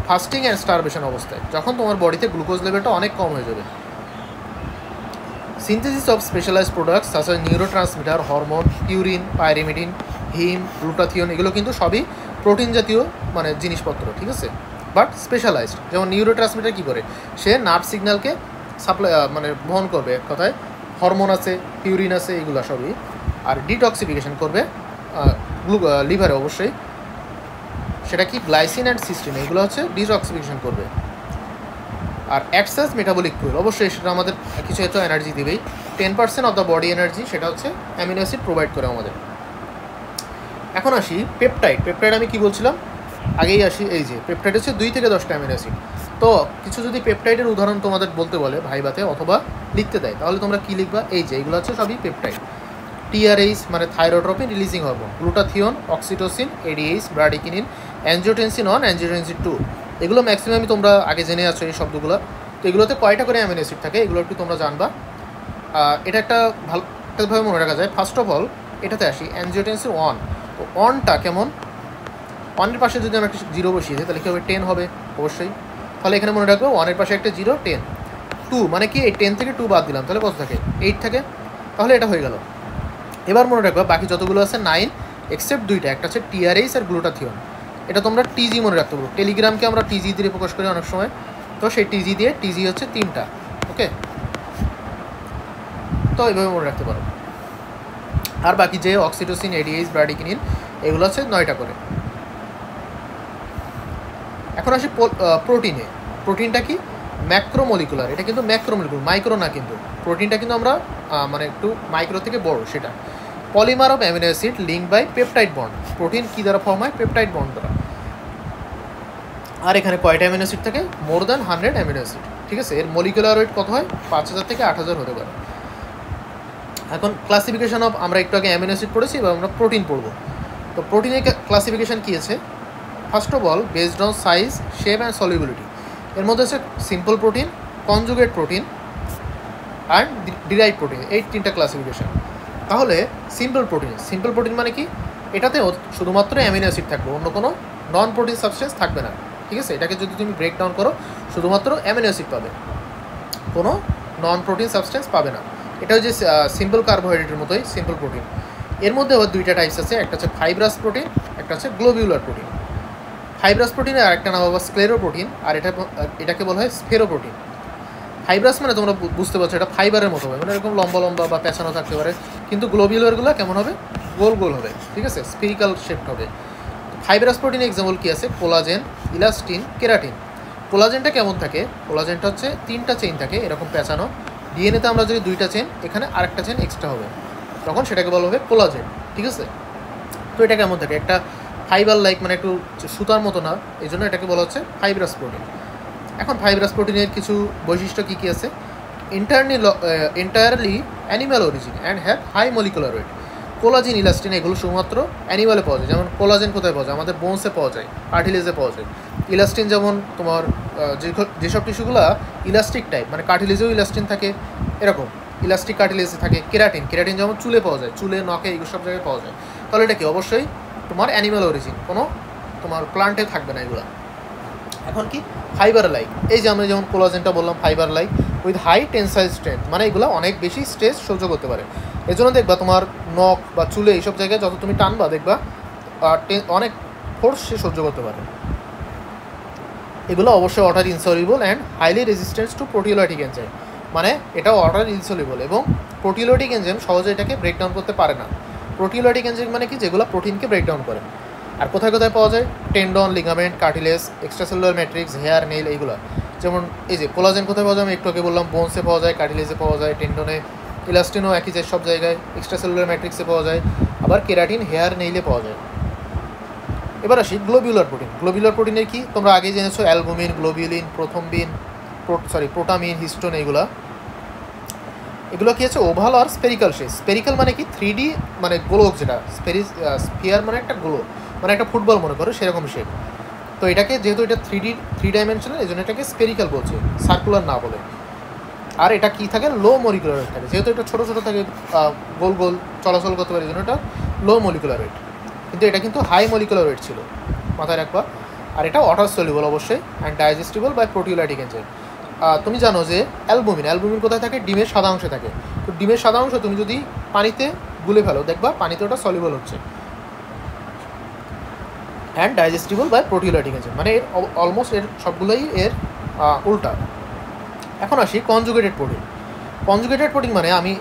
ফাস্টিং অ্যান্ড স্টারভেশন অবস্থায়, যখন তোমার বডিতে গ্লুকোজ লেভেলটা অনেক কম হয়ে যাবে। Synthesis of specialised products such as neurotransmitter, hormone, purine, pyrimidine, heme, glutathione, এগুলো কিন্তু সবই প্রোটিন জাতীয় মানে জিনিসপত্র। ঠিক আছে, বাট স্পেশালাইজড। যেমন নিউরোট্রান্সমিটার কী করে, সে নার্ভ সিগন্যালকে সাপ্লাই মানে বহন করবে, এক কথায় হরমোন আছে, পিউরিন আছে, এগুলো সবই। আর ডিটক্সিফিকেশন করবে লিভারে অবশ্যই, সেটা কি গ্লাইসিন অ্যান্ড সিস্টিন, এগুলো হচ্ছে ডিটক্সিফিকেশন করবে। আর অ্যাক্সেস মেটাবলিক ফুয়েল, অবশ্যই সেটা আমাদের কিছু একটা এনার্জি দেবেই। 10% অফ দ্য বডি এনার্জি সেটা হচ্ছে অ্যামিনো অ্যাসিড প্রোভাইড করে আমাদের। এখন আসি পেপটাইড। পেপটাইড আমি কি বলছিলাম, আগেই আসি, এই যে পেপটাইড হচ্ছে 2 থেকে 10টা অ্যামিনো অ্যাসিড। তো কিছু যদি পেপটাইডের উদাহরণ তোমাদের বলতে বলে ভাইবাতে অথবা লিখতে দেয়, তাহলে তোমরা কী লিখবা, এই যে এইগুলো হচ্ছে সবই পেপটাইড। TRH মানে thyrotropin releasing hormone, glutathione, oxytocin, ADH, bradykinin, angiotensin 1, angiotensin 2, এগুলো ম্যাক্সিমামই তোমরা আগে জেনে আছো এই শব্দগুলো। তো এগুলোতে কয়টা করে অ্যামিনো অ্যাসিড থাকে এগুলো একটু তোমরা জানবা। এটা একটা ভালোভাবে মনে রাখা যায়। ফার্স্ট অফ অল এটাতে আসি অ্যাঞ্জিওটেনসিন 1। তো 1টা কেমন, 1-এর পাশে যদি আমরা একটা 0 বসিয়ে দিই তাহলে কী হবে, 10 হবে অবশ্যই। তাহলে এখানে মনে রাখবো 1-এর পাশে একটা 0, 10। 2 মানে কি, এই 10 থেকে 2 বাদ দিলাম, তাহলে কত থাকে, 8 থাকে, তাহলে এটা হয়ে গেল। এবার মনে রাখবা বাকি যতগুলো আছে 9 এক্সেপ্ট 2টা, একটা হচ্ছে TRH আর গ্লুটাথিয়ন। এটা তোমরা TG মনে রাখতে পারো, টেলিগ্রামকে আমরা TG দিয়ে প্রকাশ করি অনেক সময়, তো সেই TG হচ্ছে 3টা। ওকে, তো এইভাবে মনে রাখতে পারো। আর বাকি যে অক্সিটোসিন, ADH, ব্রাডিকিনিন, এগুলো হচ্ছে 9টা করে। এখন আসি প্রোটিনে। প্রোটিনটা কি, ম্যাক্রোমলিকুলার, এটা কিন্তু ম্যাক্রোমলিকুলার, মাইক্রো না কিন্তু। প্রোটিনটা কিন্তু আমরা মানে একটু মাইক্রো থেকে বড় সেটা। Polymer of amino acid link by peptide bond. Protein কী দ্বারা ফর্ম হয়, পেপটাইড বন্ড দ্বারা। আর এখানে কয়টা অ্যামিনো অ্যাসিড থাকে, মোর দ্যান 100 অ্যামিনো অ্যাসিড। ঠিক আছে, এর মলিকুলার ওয়েট কত হয়, 5000 থেকে 8000 হতে পারে। এখন ক্লাসিফিকেশন অফ, আমরা একটু আগে অ্যামিনো অ্যাসিড পড়েছি, এবার আমরা প্রোটিন পড়বো। তো প্রোটিনের ক্লাসিফিকেশন কী আছে, first of all based on size, shape and solubility. এর মধ্যে হচ্ছে simple protein, conjugate protein and derive protein, এই 3টা ক্লাসিফিকেশন। তাহলে সিম্পল প্রোটিন মানে কি, এটাতে শুধুমাত্র অ্যামিনো অ্যাসিড থাকবে, অন্য কোনো নন প্রোটিন সাবস্টেন্স থাকবে না। ঠিক আছে, এটাকে যদি তুমি ব্রেক ডাউন করো শুধুমাত্র অ্যামিনো অ্যাসিড পাবে, কোনো নন প্রোটিন সাবস্টেন্স পাবে না। এটা হচ্ছে সিম্পল কার্বোহাইড্রেটের মতোই সিম্পল প্রোটিন। এর মধ্যে আবার 2টা টাইপস আছে, একটা হচ্ছে ফাইব্রাস প্রোটিন, একটা হচ্ছে গ্লোবিউলার প্রোটিন। ফাইব্রাস প্রোটিনের আরেকটা নাম আবার স্ক্লেরোপ্রোটিন, আর এটাকে বলা হয় স্ফেরোপ্রোটিন। ফাইব্রাস মানে তোমরা বুঝতে পারছো, এটা ফাইবারের মতো হবে, মানে এরকম লম্বা লম্বা বা পেঁচানো থাকতে পারে, কিন্তু গ্লোবিউলারগুলো কেমন হবে, গোল গোল হবে। ঠিক আছে, স্পিরিক্যাল শেপড হবে। ফাইব্রাস প্রোটিনের এক্সাম্পল কী আছে, কোলাজেন, ইলাস্টিন, কেরাটিন। কোলাজেনটা কেমন থাকে, কোলাজেনটা হচ্ছে 3টা চেইন থাকে এরকম পেঁচানো, ডিএনএতে আমরা যদি 2টা চেন, এখানে আরেকটা চেন এক্সট্রা হবে, তখন সেটাকে বলা হবে কোলাজেন। ঠিক আছে, তো এটা কেমন থাকে, একটা ফাইবার লাইক, মানে একটু সুতার মতো না, এই জন্য এটাকে বলা হচ্ছে ফাইব্রাস প্রোটিন। এখন ফাইব্রাস প্রোটিনের কিছু বৈশিষ্ট্য কী কী আছে, entirely animal origin and have high molecular weight. Collagen, elastin এগুলো শুধুমাত্র অ্যানিমালে পাওয়া যায়, যেমন কোলাজেন কোথায় পাওয়া যায়, আমাদের বোনসে পাওয়া যায়, কার্টিলেজে পাওয়া যায়। ইলাস্টিন যেমন তোমার যেসব টিস্যুগুলো ইলাস্টিক টাইপ, মানে কার্টিলেজেও ইলাস্টিন থাকে, এরকম ইলাস্টিক কার্টিলেজে থাকে। কেরাটিন যেমন চুলে পাওয়া যায়, চুলে, নখে, এইগুলো সব জায়গায় পাওয়া যায়। তাহলে এটা কি অবশ্যই তোমার অ্যানিম্যাল অরিজিন, কোনো তোমার প্লান্টে থাকবে না এগুলো। এখন কি ফাইবার লাইক, এই যে আমরা যেমন কোলাজেনটা বললাম fibre like with high tensile strength, মানে এগুলো অনেক বেশি স্ট্রেস সহ্য করতে পারে। এই জন্য দেখবা তোমার নখ বা চুলে এইসব জায়গায় যত তুমি টানবা দেখবা অনেক ফোর্স সে সহ্য করতে পারে। এগুলো অবশ্যই water insoluble and highly resistance to proteolytic enzyme, মানে এটাও ওয়াটার ইনসলিবল এবং প্রোটিওলাইটিক এনজাইম সহজে এটাকে ব্রেকডাউন করতে পারে না। প্রোটিওলাইটিক এনজাইম মানে কি, যেগুলো প্রোটিনকে ব্রেকডাউন করে। আর কোথায় কোথায় পাওয়া যায়, tendon, ligament, cartilage, extracellular matrix, hair, nail, এইগুলো। যেমন এই যে কোলাজেন কোথায় পাওয়া যায়, আমি একটু আগে বললাম বোনসে পাওয়া যায়, কার্টিলেজে পাওয়া যায়, টেন্ডনে, ইলাস্টিনও একই যে সব জায়গায়, এক্সট্রাসেলুলার ম্যাট্রিক্সে পাওয়া যায়, আবার কেরাটিন, হেয়ার, নেইলে পাওয়া যায়। এবার আসি গ্লোবিউলার প্রোটিন। গ্লোবিউলার প্রোটিনের কি তোমরা আগেই জেনেছো, অ্যালবুমিন, গ্লোবিউলিন, প্রোটামিন, হিস্টোন, এগুলো কি আছে ওভাল আর স্পেরিক্যাল শেপ। স্পেরিক্যাল মানে কি 3D, মানে গোলক, যেটা স্পিয়ার মানে একটা গোলক, মানে একটা ফুটবল মনে করো সেরকম শেপ। তো এটাকে যেহেতু এটা 3 ডাইমেনশনাল, এই জন্য এটাকে স্পেরিক্যাল বলছে, সার্কুলার না বলে। আর এটা কি থাকে, লো মলিকুলার ওয়েট থাকে, যেহেতু এটা ছোটো ছোটো থাকে, গোল গোল চলাচল করতে পারে, এই জন্য এটা লো মলিকুলার ওয়েট। কিন্তু এটা কিন্তু হাই মলিকুলার ওয়েট ছিল, মাথায় রাখবা। আর এটা ওয়াটার সলিউবল অবশ্যই, অ্যান্ড ডাইজেস্টিবল বাই প্রোটিওলাইটিক এনজাইম। তুমি জানো যে অ্যালবুমিন কোথায় থাকে, ডিমের সাদা অংশে থাকে। তো ডিমের সাদা অংশ তুমি যদি পানিতে গুলে ফেলো দেখবা পানিতে ওটা সলিউবল হচ্ছে। অ্যান্ড ডাইজেস্টিবল বাই প্রোটিওলাইটিক এনজাইম, মানে এর অলমোস্ট এর সবগুলোই এর উল্টা। এখন আসি কনজুগেটেড প্রোটিন। কনজুগেটেড প্রোটিন মানে আমি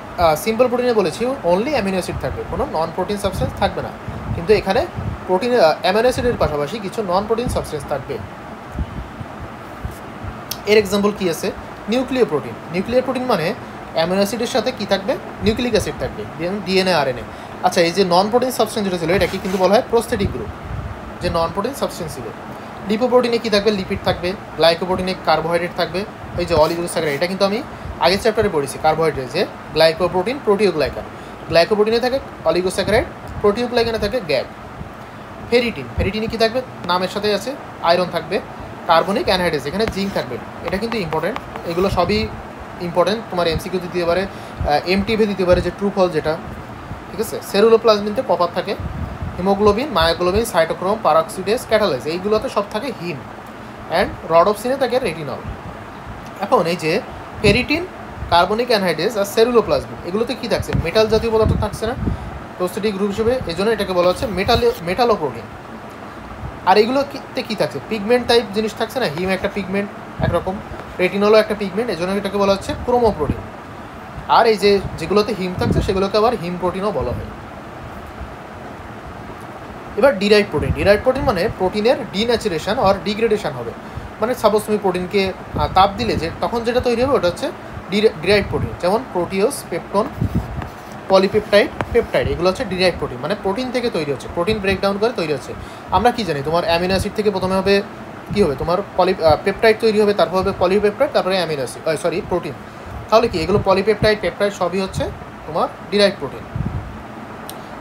সিম্পল প্রোটিনে বলেছি অনলি অ্যামিনো অ্যাসিড থাকবে, কোনো নন প্রোটিন সাবস্টেন্স থাকবে না। কিন্তু এখানে প্রোটিন অ্যামিনো অ্যাসিডের পাশাপাশি কিছু নন প্রোটিন সাবস্টেন্স থাকবে। এর এক্সাম্পল কী আছে, নিউক্লিয়ার প্রোটিন মানে অ্যামিনো অ্যাসিডের সাথে কী থাকবে, নিউক্লিক অ্যাসিড থাকবে, ডিএনএ, আরএনএ। আচ্ছা, এই যে নন প্রোটিন সাবস্টেন্স যেটা ছিল এটাকে কিন্তু বলা হয় প্রোস্থেটিক গ্রুপ, যে নন প্রোটিন সাবস্টেন্স ছিল। লিপোপ্রোটিনে কী থাকবে, লিপিড থাকবে। গ্লাইকোপ্রোটিনে কার্বোহাইড্রেট থাকবে, ওই যে অলিগোস্যাকারাইড, এটা কিন্তু আমি আগের চ্যাপ্টারে পড়েছি কার্বোহাইড্রেট, যে গ্লাইকোপ্রোটিন, প্রোটিওগ্লাইকান। গ্লাইকোপ্রোটিনে থাকে অলিগোস্যাকারাইড, প্রোটিওগ্লাইকানে থাকে গ্যাগ। ফেরিটিনে কী থাকবে, নামের সাথে আছে, আয়রন থাকবে। কার্বনিক অ্যানহাইড্রেস, এখানে জিঙ্ক থাকবে, এটা কিন্তু ইম্পর্টেন্ট। এগুলো সবই ইম্পর্টেন্ট, তোমার এমসিকিউ দিতে পারে, এমটিভি দিতে পারে, যে ট্রু ফল যেটা। ঠিক আছে, সেরুলোপ্লাজমিনতে কপার থাকে, হিমোগ্লোবিন, মায়োগ্লোবিন, সাইটোক্রোম, পারঅক্সিডেজ, ক্যাটালাইজ, এইগুলোতে সব থাকে হিম। অ্যান্ড রডোপ্সিনে থাকে রেটিনল। এখন এই যে ফেরিটিন, কার্বনিক অ্যানহাইড্রেস আর সেরুলোপ্লাজমিন, এগুলোতে কী থাকছে, মেটাল জাতীয় পদার্থ থাকছে না, প্রোস্থেটিক গ্রুপ হিসেবে, এই জন্য এটাকে বলা হচ্ছে মেটালোপ্রোটিন। আর এগুলোতে কী থাকছে, পিগমেন্ট টাইপ জিনিস থাকছে না, হিম একটা পিগমেন্ট একরকম, রেটিনলও একটা পিগমেন্ট, এই জন্য এটাকে বলা হচ্ছে ক্রোমোপ্রোটিন। আর এই যে যেগুলোতে হিম থাকছে সেগুলোকে আবার হিম প্রোটিনও বলা হয়। এবার ডিরাইভ প্রোটিন মানে প্রোটিনের ডিন্যাচুরেশন আর ডিগ্রেডেশন হবে। মানে সাপোজ তুমি প্রোটিনকে তাপ দিলে যে তখন যেটা তৈরি হবে ওটা হচ্ছে ডিরাইভ প্রোটিন, যেমন প্রোটিওস, পেপটন, পলিপেপটাইড, পেপটাইড, এগুলো হচ্ছে ডিরাইভ প্রোটিন, মানে প্রোটিন থেকে তৈরি হচ্ছে, প্রোটিন ব্রেকডাউন করে তৈরি হচ্ছে। আমরা কি জানি, তোমার অ্যামিনো অ্যাসিড থেকে প্রথমে হবে কী হবে, তোমার পেপটাইড তৈরি হবে, তারপর হবে পলিপেপটাইড, তারপরে অ্যামিনো অ্যাসিড, প্রোটিন। তাহলে কি এগুলো পলিপেপটাইড, পেপটাইড সবই হচ্ছে তোমার ডিরাইভ প্রোটিন।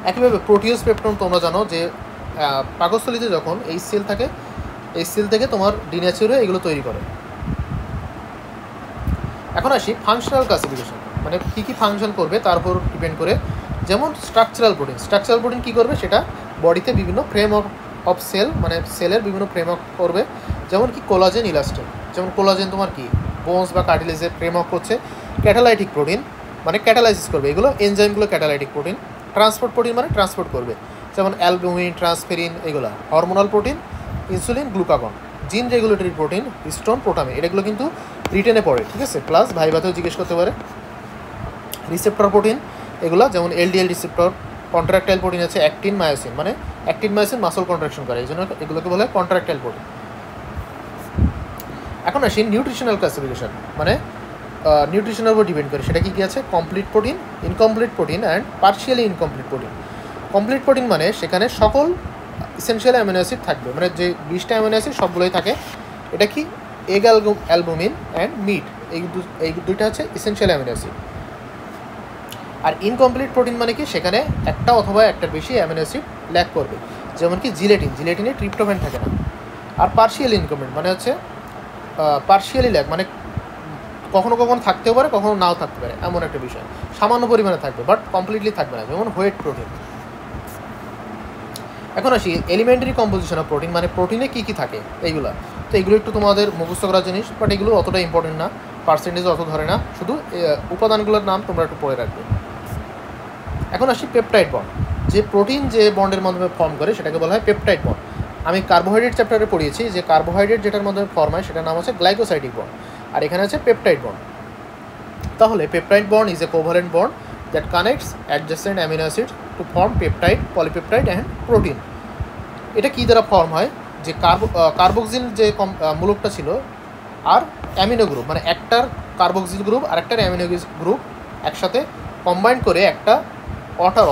একইভাবে প্রোটিওস, পেপটন তোমরা জানো যে পাকস্থলীতে যখন এই সেল থাকে, এই সেল থেকে তোমার ডিন্যাচুর হয়ে এগুলো তৈরি করে। এখন আসি ফাংশনাল ক্লাসিফিকেশন, মানে কী কী ফাংশন করবে তার উপর ডিপেন্ড করে। যেমন স্ট্রাকচারাল প্রোটিন কী করবে, সেটা বডিতে বিভিন্ন ফ্রেম অফ সেল, মানে সেলের বিভিন্ন ফ্রেম অফ করবে। যেমন কি কোলাজেন, ইলাস্টিন, যেমন কোলাজেন তোমার কি বোনস বা কার্টিলেজের ফ্রেম অফ করছে। ক্যাটালাইটিক প্রোটিন মানে ক্যাটালাইসিস করবে, এগুলো এনজাইমগুলো ক্যাটালাইটিক প্রোটিন। ট্রান্সপোর্ট প্রোটিন মানে ট্রান্সপোর্ট করবে, যেমন অ্যালবুমিন, ট্রান্সফেরিন, এগুলো। Hormonal protein, insulin, glucagon. জিন রেগুলেটরি প্রোটিন, হিস্টোন, প্রোটামিন, এগুলো কিন্তু রিটেনে পড়ে, ঠিক আছে, প্লাস ভাইভাতেও জিজ্ঞেস করতে পারে। রিসেপ্টর প্রোটিন এগুলো, যেমন এলডিএল রিসেপ্টর। কন্ট্রাক্টাইল প্রোটিন আছে অ্যাক্টিন, মায়োসিন, মানে অ্যাক্টিন মায়োসিন মাসল কন্ট্রাকশন করে, এই জন্য এগুলোকে বলে কন্ট্রাক্টাইল প্রোটিন। এখন আসি নিউট্রিশনাল ক্লাসিফিকেশন, মানে নিউট্রিশনের উপর ডিপেন্ড করে। সেটা কি আছে? Complete protein, incomplete protein and partially incomplete protein. Complete protein মানে সেখানে সকল ইসেনশিয়াল অ্যামিনো অ্যাসিড থাকবে, মানে যে 20টা অ্যামিনো অ্যাসিড সবগুলোই থাকে। এটা কি? এগ অ্যালবুমিন অ্যান্ড মিট, এই দুইটা হচ্ছে ইসেনশিয়াল অ্যামিনো অ্যাসিড। আর ইনকমপ্লিট প্রোটিন মানে কি? সেখানে একটা অথবা একটার বেশি অ্যামিনো অ্যাসিড ল্যাক করবে, যেমন কি জিলেটিনে ট্রিপ্টোফ্যান থাকে না। আর পার্শিয়ালি ইনকমপ্লিট মানে হচ্ছে পার্শিয়ালি ল্যাক, মানে কখনো কখনো থাকতেও পারে, কখনো নাও থাকতে পারে, এমন একটা বিষয়। সামান্য পরিমাণে থাকবে বাট কমপ্লিটলি থাকবে না, যেমন হোয়েট প্রোটিন। এখন আসি এলিমেন্টারি কম্পোজিশন অফ প্রোটিন, মানে প্রোটিনে কী কী থাকে এইগুলো। তো এগুলো একটু তোমাদের মুখস্থ করার জিনিস, বাট এগুলো অতটা ইম্পর্টেন্ট না, পার্সেন্টেজ অত ধরে না, শুধু উপাদানগুলোর নাম তোমরা একটু পড়ে রাখবে। এখন আসি পেপটাইড বন্ড। যে প্রোটিন যে বন্ডের মাধ্যমে ফর্ম করে সেটাকে বলা হয় পেপটাইড বন্ড। আমি কার্বোহাইড্রেট চ্যাপ্টারে পড়িয়েছি যে কার্বোহাইড্রেট যেটার মাধ্যমে ফর্ম হয় সেটার নাম হচ্ছে গ্লাইকোসাইডিক বন্ড, আর এখানে আছে পেপটাইড বন্ড। তাহলে peptide bond is a covalent bond that connects adjacent amino acid to form peptide, polypeptide and protein. এটা কী দ্বারা ফর্ম হয়? যে কার্বক্সিল যে মূলকটা ছিল আর অ্যামিনো গ্রুপ, মানে একটার কার্বক্সিল গ্রুপ আর একটার অ্যামিনো গ্রুপ একসাথে কম্বাইন করে একটা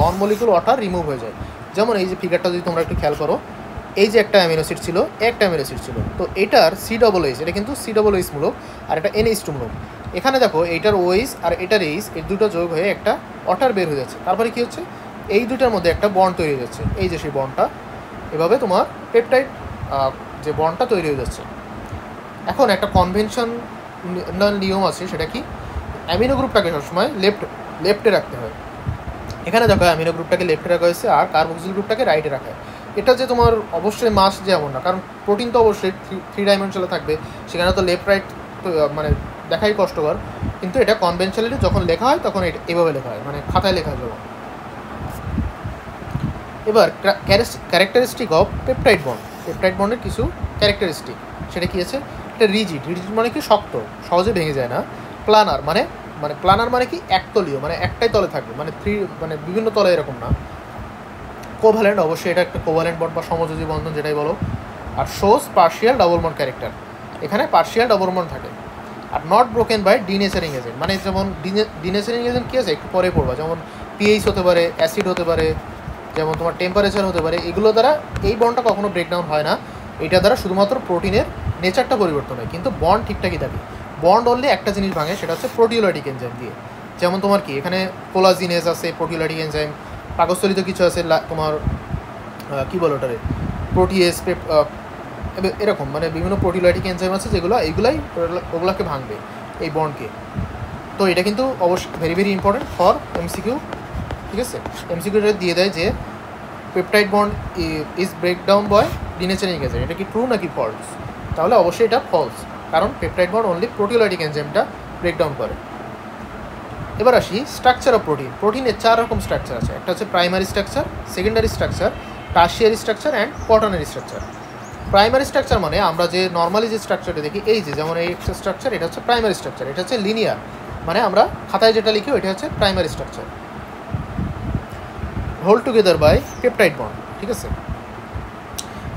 অন মলিকুল ওয়াটার রিমুভ হয়ে যায়। যেমন এই যে ফিগারটা যদি তোমরা একটু খেয়াল করো, এই যে একটা অ্যামিনো অ্যাসিড ছিল, একটা অ্যামিনো অ্যাসিড ছিল, তো এটার COOH, এটা কিন্তু COOH মূলক, আর এটা NH2 মূলক। এখানে দেখো এইটার OH আর এটার H, এই দুটো যোগ হয়ে একটা ওয়াটার বের হয়ে যাচ্ছে। তারপরে কী হচ্ছে? এই দুটার মধ্যে একটা বন্ড তৈরি হয়ে যাচ্ছে, এই যে সেই বন্ডটা, এভাবে তোমার পেপটাইড যে বন্ডটা তৈরি হয়ে যাচ্ছে। এখন একটা কনভেনশনাল নিয়ম আছে, সেটা কি? অ্যামিনো গ্রুপটাকে সবসময় লেফটে রাখতে হয়। এখানে দেখো অ্যামিনো গ্রুপটাকে লেফটে রাখা হয়েছে আর কার্বক্সিল গ্রুপটাকে রাইটে রাখা হয়। এটা যে তোমার অবশ্যই মাস যে এমন না, কারণ প্রোটিন তো অবশ্যই 3 ডাইমেনশনে থাকবে, সেখানে তো লেফট রাইট মানে দেখাই কষ্টকর, কিন্তু এটা কনভেনশনালি যখন লেখা হয় তখন এটা এভাবে লেখা হয়, মানে খাতায় লেখা হয়। এবার characteristic of peptide bond. Peptide বন্ডের কিছু ক্যারেক্টারিস্টিক, সেটা কী আছে? এটা রিজিড মানে কি? শক্ত, সহজে ভেঙে যায় না। প্লানার মানে কি? একতলীয়, মানে একটাই তলে থাকবে, মানে বিভিন্ন তলে এরকম না। কোভ্যালেন্ট, অবশ্যই এটা একটা কোভ্যালেন্ট বন্ড বা সমযোজী বন্ধন যেটাই বলো। আর shows partial double bond character, এখানে পার্শিয়াল ডাবল বন্ড থাকে। আর not broken by denaturing agent, মানে যেমন ডিনেচারিং এজেন্ট কী আছে একটু পরে পড়বা, যেমন pH হতে পারে, অ্যাসিড হতে পারে, যেমন তোমার টেম্পারেচার হতে পারে। এগুলো দ্বারা এই বন্ডটা কখনো ব্রেকডাউন হয় না, এটা দ্বারা শুধুমাত্র প্রোটিনের নেচারটা পরিবর্তন হয়, কিন্তু বন্ড ঠিকঠাকই থাকে। বন্ড অনলি একটা জিনিস ভাঙে, সেটা হচ্ছে প্রোটিওলাইটিক এনজাইম দিয়ে। যেমন তোমার কি এখানে কোলাজিনেজ আছে, প্রোটিওলাইটিক এনজাইম, কাগজতলিত কিছু আছে তোমার কী বলো ওটারে, প্রোটিয়েজ, এরকম মানে বিভিন্ন প্রোটিওলাইটিক এনজাইম আছে যেগুলো ওগুলোকে ভাঙবে এই বন্ডকে। তো এটা কিন্তু অবশ্যই very very important for MCQ, ঠিক আছে? MCQটা দিয়ে দেয় যে peptide bond is breakdown by denaturing agent, এটা কি ট্রু নাকি ফলস? তাহলে অবশ্যই এটা ফলস, কারণ পেপটাইড বন্ড অনলি প্রোটিওলাইটিক এনজাইমটা ব্রেকডাউন করে। এবার আসি স্ট্রাকচার অফ প্রোটিন। প্রোটিনের 4 রকম স্ট্রাকচার আছে, একটা হচ্ছে primary structure, secondary structure, tertiary structure and quaternary structure. Primary structure মানে আমরা যে নর্মালি যে স্ট্রাকচারটা দেখি, এই যে যেমন এই একটা স্ট্রাকচার, এটা হচ্ছে প্রাইমারি স্ট্রাকচার, এটা হচ্ছে লিনিয়ার, মানে আমরা খাতায় যেটা লিখি ওইটা হচ্ছে primary structure, hold together by peptide bond, ঠিক আছে?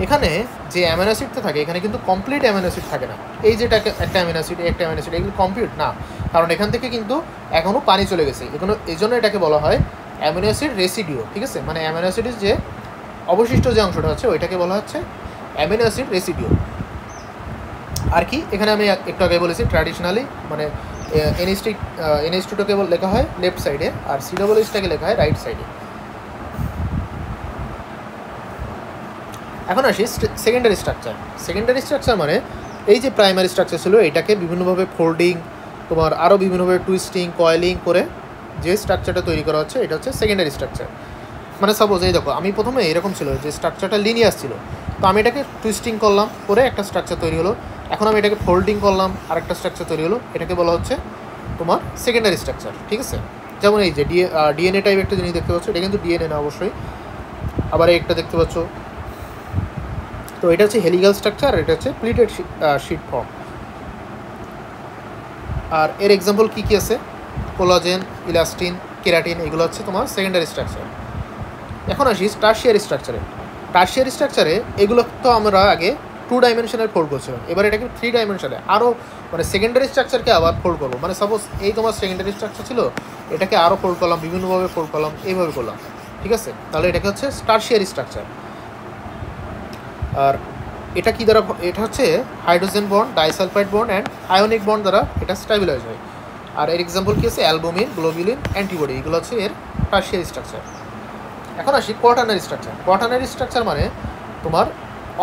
এখানে যে অ্যামিনো অ্যাসিডটা থাকে, এখানে কিন্তু কমপ্লিট অ্যামিনো অ্যাসিড থাকে না। এই যেটা একটা অ্যামিনো অ্যাসিড, একটা অ্যামিনো অ্যাসিড, এগুলো কমপ্লিট না, কারণ এখান থেকে কিন্তু এখনও পানি চলে গেছে। এই জন্য এটাকে বলা হয় অ্যামিনো অ্যাসিড রেসিডিউ, ঠিক আছে? মানে অ্যামিনো অ্যাসিডের যে অবশিষ্ট যে অংশটা আছে ওইটাকে বলা হচ্ছে অ্যামিনো অ্যাসিড রেসিডিউ। আর কি এখানে আমি একটু আগে বলেছি ট্র্যাডিশনালি মানে NH2টাকে লেখা হয় লেফট সাইডে আর COOHটাকে লেখা হয় রাইট সাইডে। এখন আসি সেকেন্ডারি স্ট্রাকচার। সেকেন্ডারি স্ট্রাকচার মানে এই যে প্রাইমারি স্ট্রাকচার ছিল এটাকে বিভিন্নভাবে ফোল্ডিং, তোমার আরও বিভিন্নভাবে টুইস্টিং, কয়েলিং করে যে স্ট্রাকচারটা তৈরি করা হচ্ছে এটা হচ্ছে সেকেন্ডারি স্ট্রাকচার। মানে সাপোজ এই দেখো, আমি প্রথমে এরকম ছিল যে স্ট্রাকচারটা লিনিয়ার ছিল, তো আমি এটাকে টুইস্টিং করলাম করে একটা স্ট্রাকচার তৈরি হলো। এখন আমি এটাকে ফোল্ডিং করলাম, আরেকটা স্ট্রাকচার তৈরি হলো, এটাকে বলা হচ্ছে তোমার সেকেন্ডারি স্ট্রাকচার, ঠিক আছে? যেমন এই যে ডিএনএ টাইপ একটা জিনিস দেখতে পাচ্ছ, এটা কিন্তু ডিএনএ না অবশ্যই, আবার একটা দেখতে পাচ্ছ, তো এটা হচ্ছে হেলিক্যাল স্ট্রাকচার, এটা হচ্ছে প্লিটেড শিট ফর্ম। আর এর এক্সাম্পল কী কী আছে? কোলাজেন, ইলাস্টিন, কেরাটিন, এগুলো হচ্ছে তোমার সেকেন্ডারি স্ট্রাকচার। এখন আসি টার্সিয়ারি স্ট্রাকচারে। টার্সিয়ারি স্ট্রাকচারে এগুলো তো আমরা আগে 2 ডাইমেনশনাল ফোল্ড করছিলাম, এবার এটাকে 3 ডাইমেনশনে আরও মানে সেকেন্ডারি স্ট্রাকচারকে আবার ফোল্ড করবো। মানে সাপোজ এই তোমার সেকেন্ডারি স্ট্রাকচার ছিল, এটাকে আরও ফোল্ড করলাম, বিভিন্নভাবে ফোল্ড করলাম, এইভাবে করলাম, ঠিক আছে? তাহলে এটাকে হচ্ছে টারশিয়ারি স্ট্রাকচার। আর এটা কি দ্বারা, এটা হচ্ছে hydrogen bond, disulphide bond and ionic bond দ্বারা এটা স্টেবিলাইজ হয়। আর এর এক্সাম্পল কী আছে, অ্যালবুমিন, গ্লোবুলিন, অ্যান্টিবডি, এগুলো হচ্ছে এর টারশিয়ারি স্ট্রাকচার। এখন আসি কোয়াটারনারি স্ট্রাকচার। কোয়াটারনারি স্ট্রাকচার মানে তোমার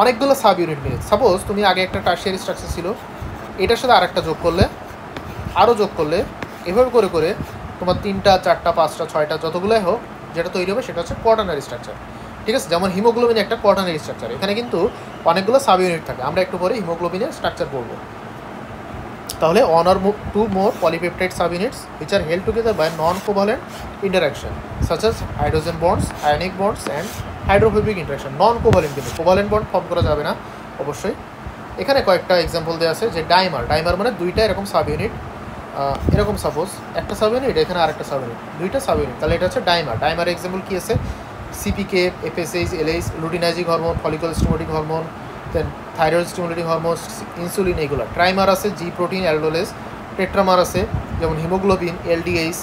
অনেকগুলো সাব ইউনিট নিয়ে, সাপোজ তুমি আগে একটা টারশিয়ারি স্ট্রাকচার ছিল, এটার সাথে আরেকটা যোগ করলে, আরও যোগ করলে, এভাবে করে করে তোমার 3টা 4টা 5টা 6টা যতগুলোই হোক যেটা তৈরি হবে সেটা হচ্ছে কোয়াটারনারি স্ট্রাকচার, ঠিক আছে? যেমন হিমোগ্লোবিন একটা কোয়াটারনারি স্ট্রাকচার, এখানে কিন্তু অনেকগুলো সাব ইউনিট থাকে, আমরা একটু পরে হিমোগ্লোবিনের স্ট্রাকচার পড়বো। তাহলে 1 or 2 more polypeptide subunits which are held together by non-covalent interaction such as hydrogen bonds, ionic bonds and hydrophobic interaction. Non-covalent কিন্তু কোভালেন্ট বন্ড ফর্ম করা যাবে না অবশ্যই। এখানে কয়েকটা এক্সাম্পল দেওয়া আছে, যে ডাইমার, ডাইমার মানে দুইটা এরকম সাব ইউনিট, এরকম সাপোজ একটা সাব ইউনিট, এখানে আরেকটা সাব ইউনিট, দুইটা সাব ইউনিট, তাহলে এটা হচ্ছে ডাইমার। ডাইমারের এক্সাম্পল কী আছে, CPK, FSH, LH, luteinising hormone, follicle stimulating hormone, then thyroid stimulating hormone, insulin, এগুলো। ট্রাইমার আছে জি প্রোটিন, অ্যালডোলেজ। টেট্রামার আছে যেমন হিমোগ্লোবিন, এলডিএইচ।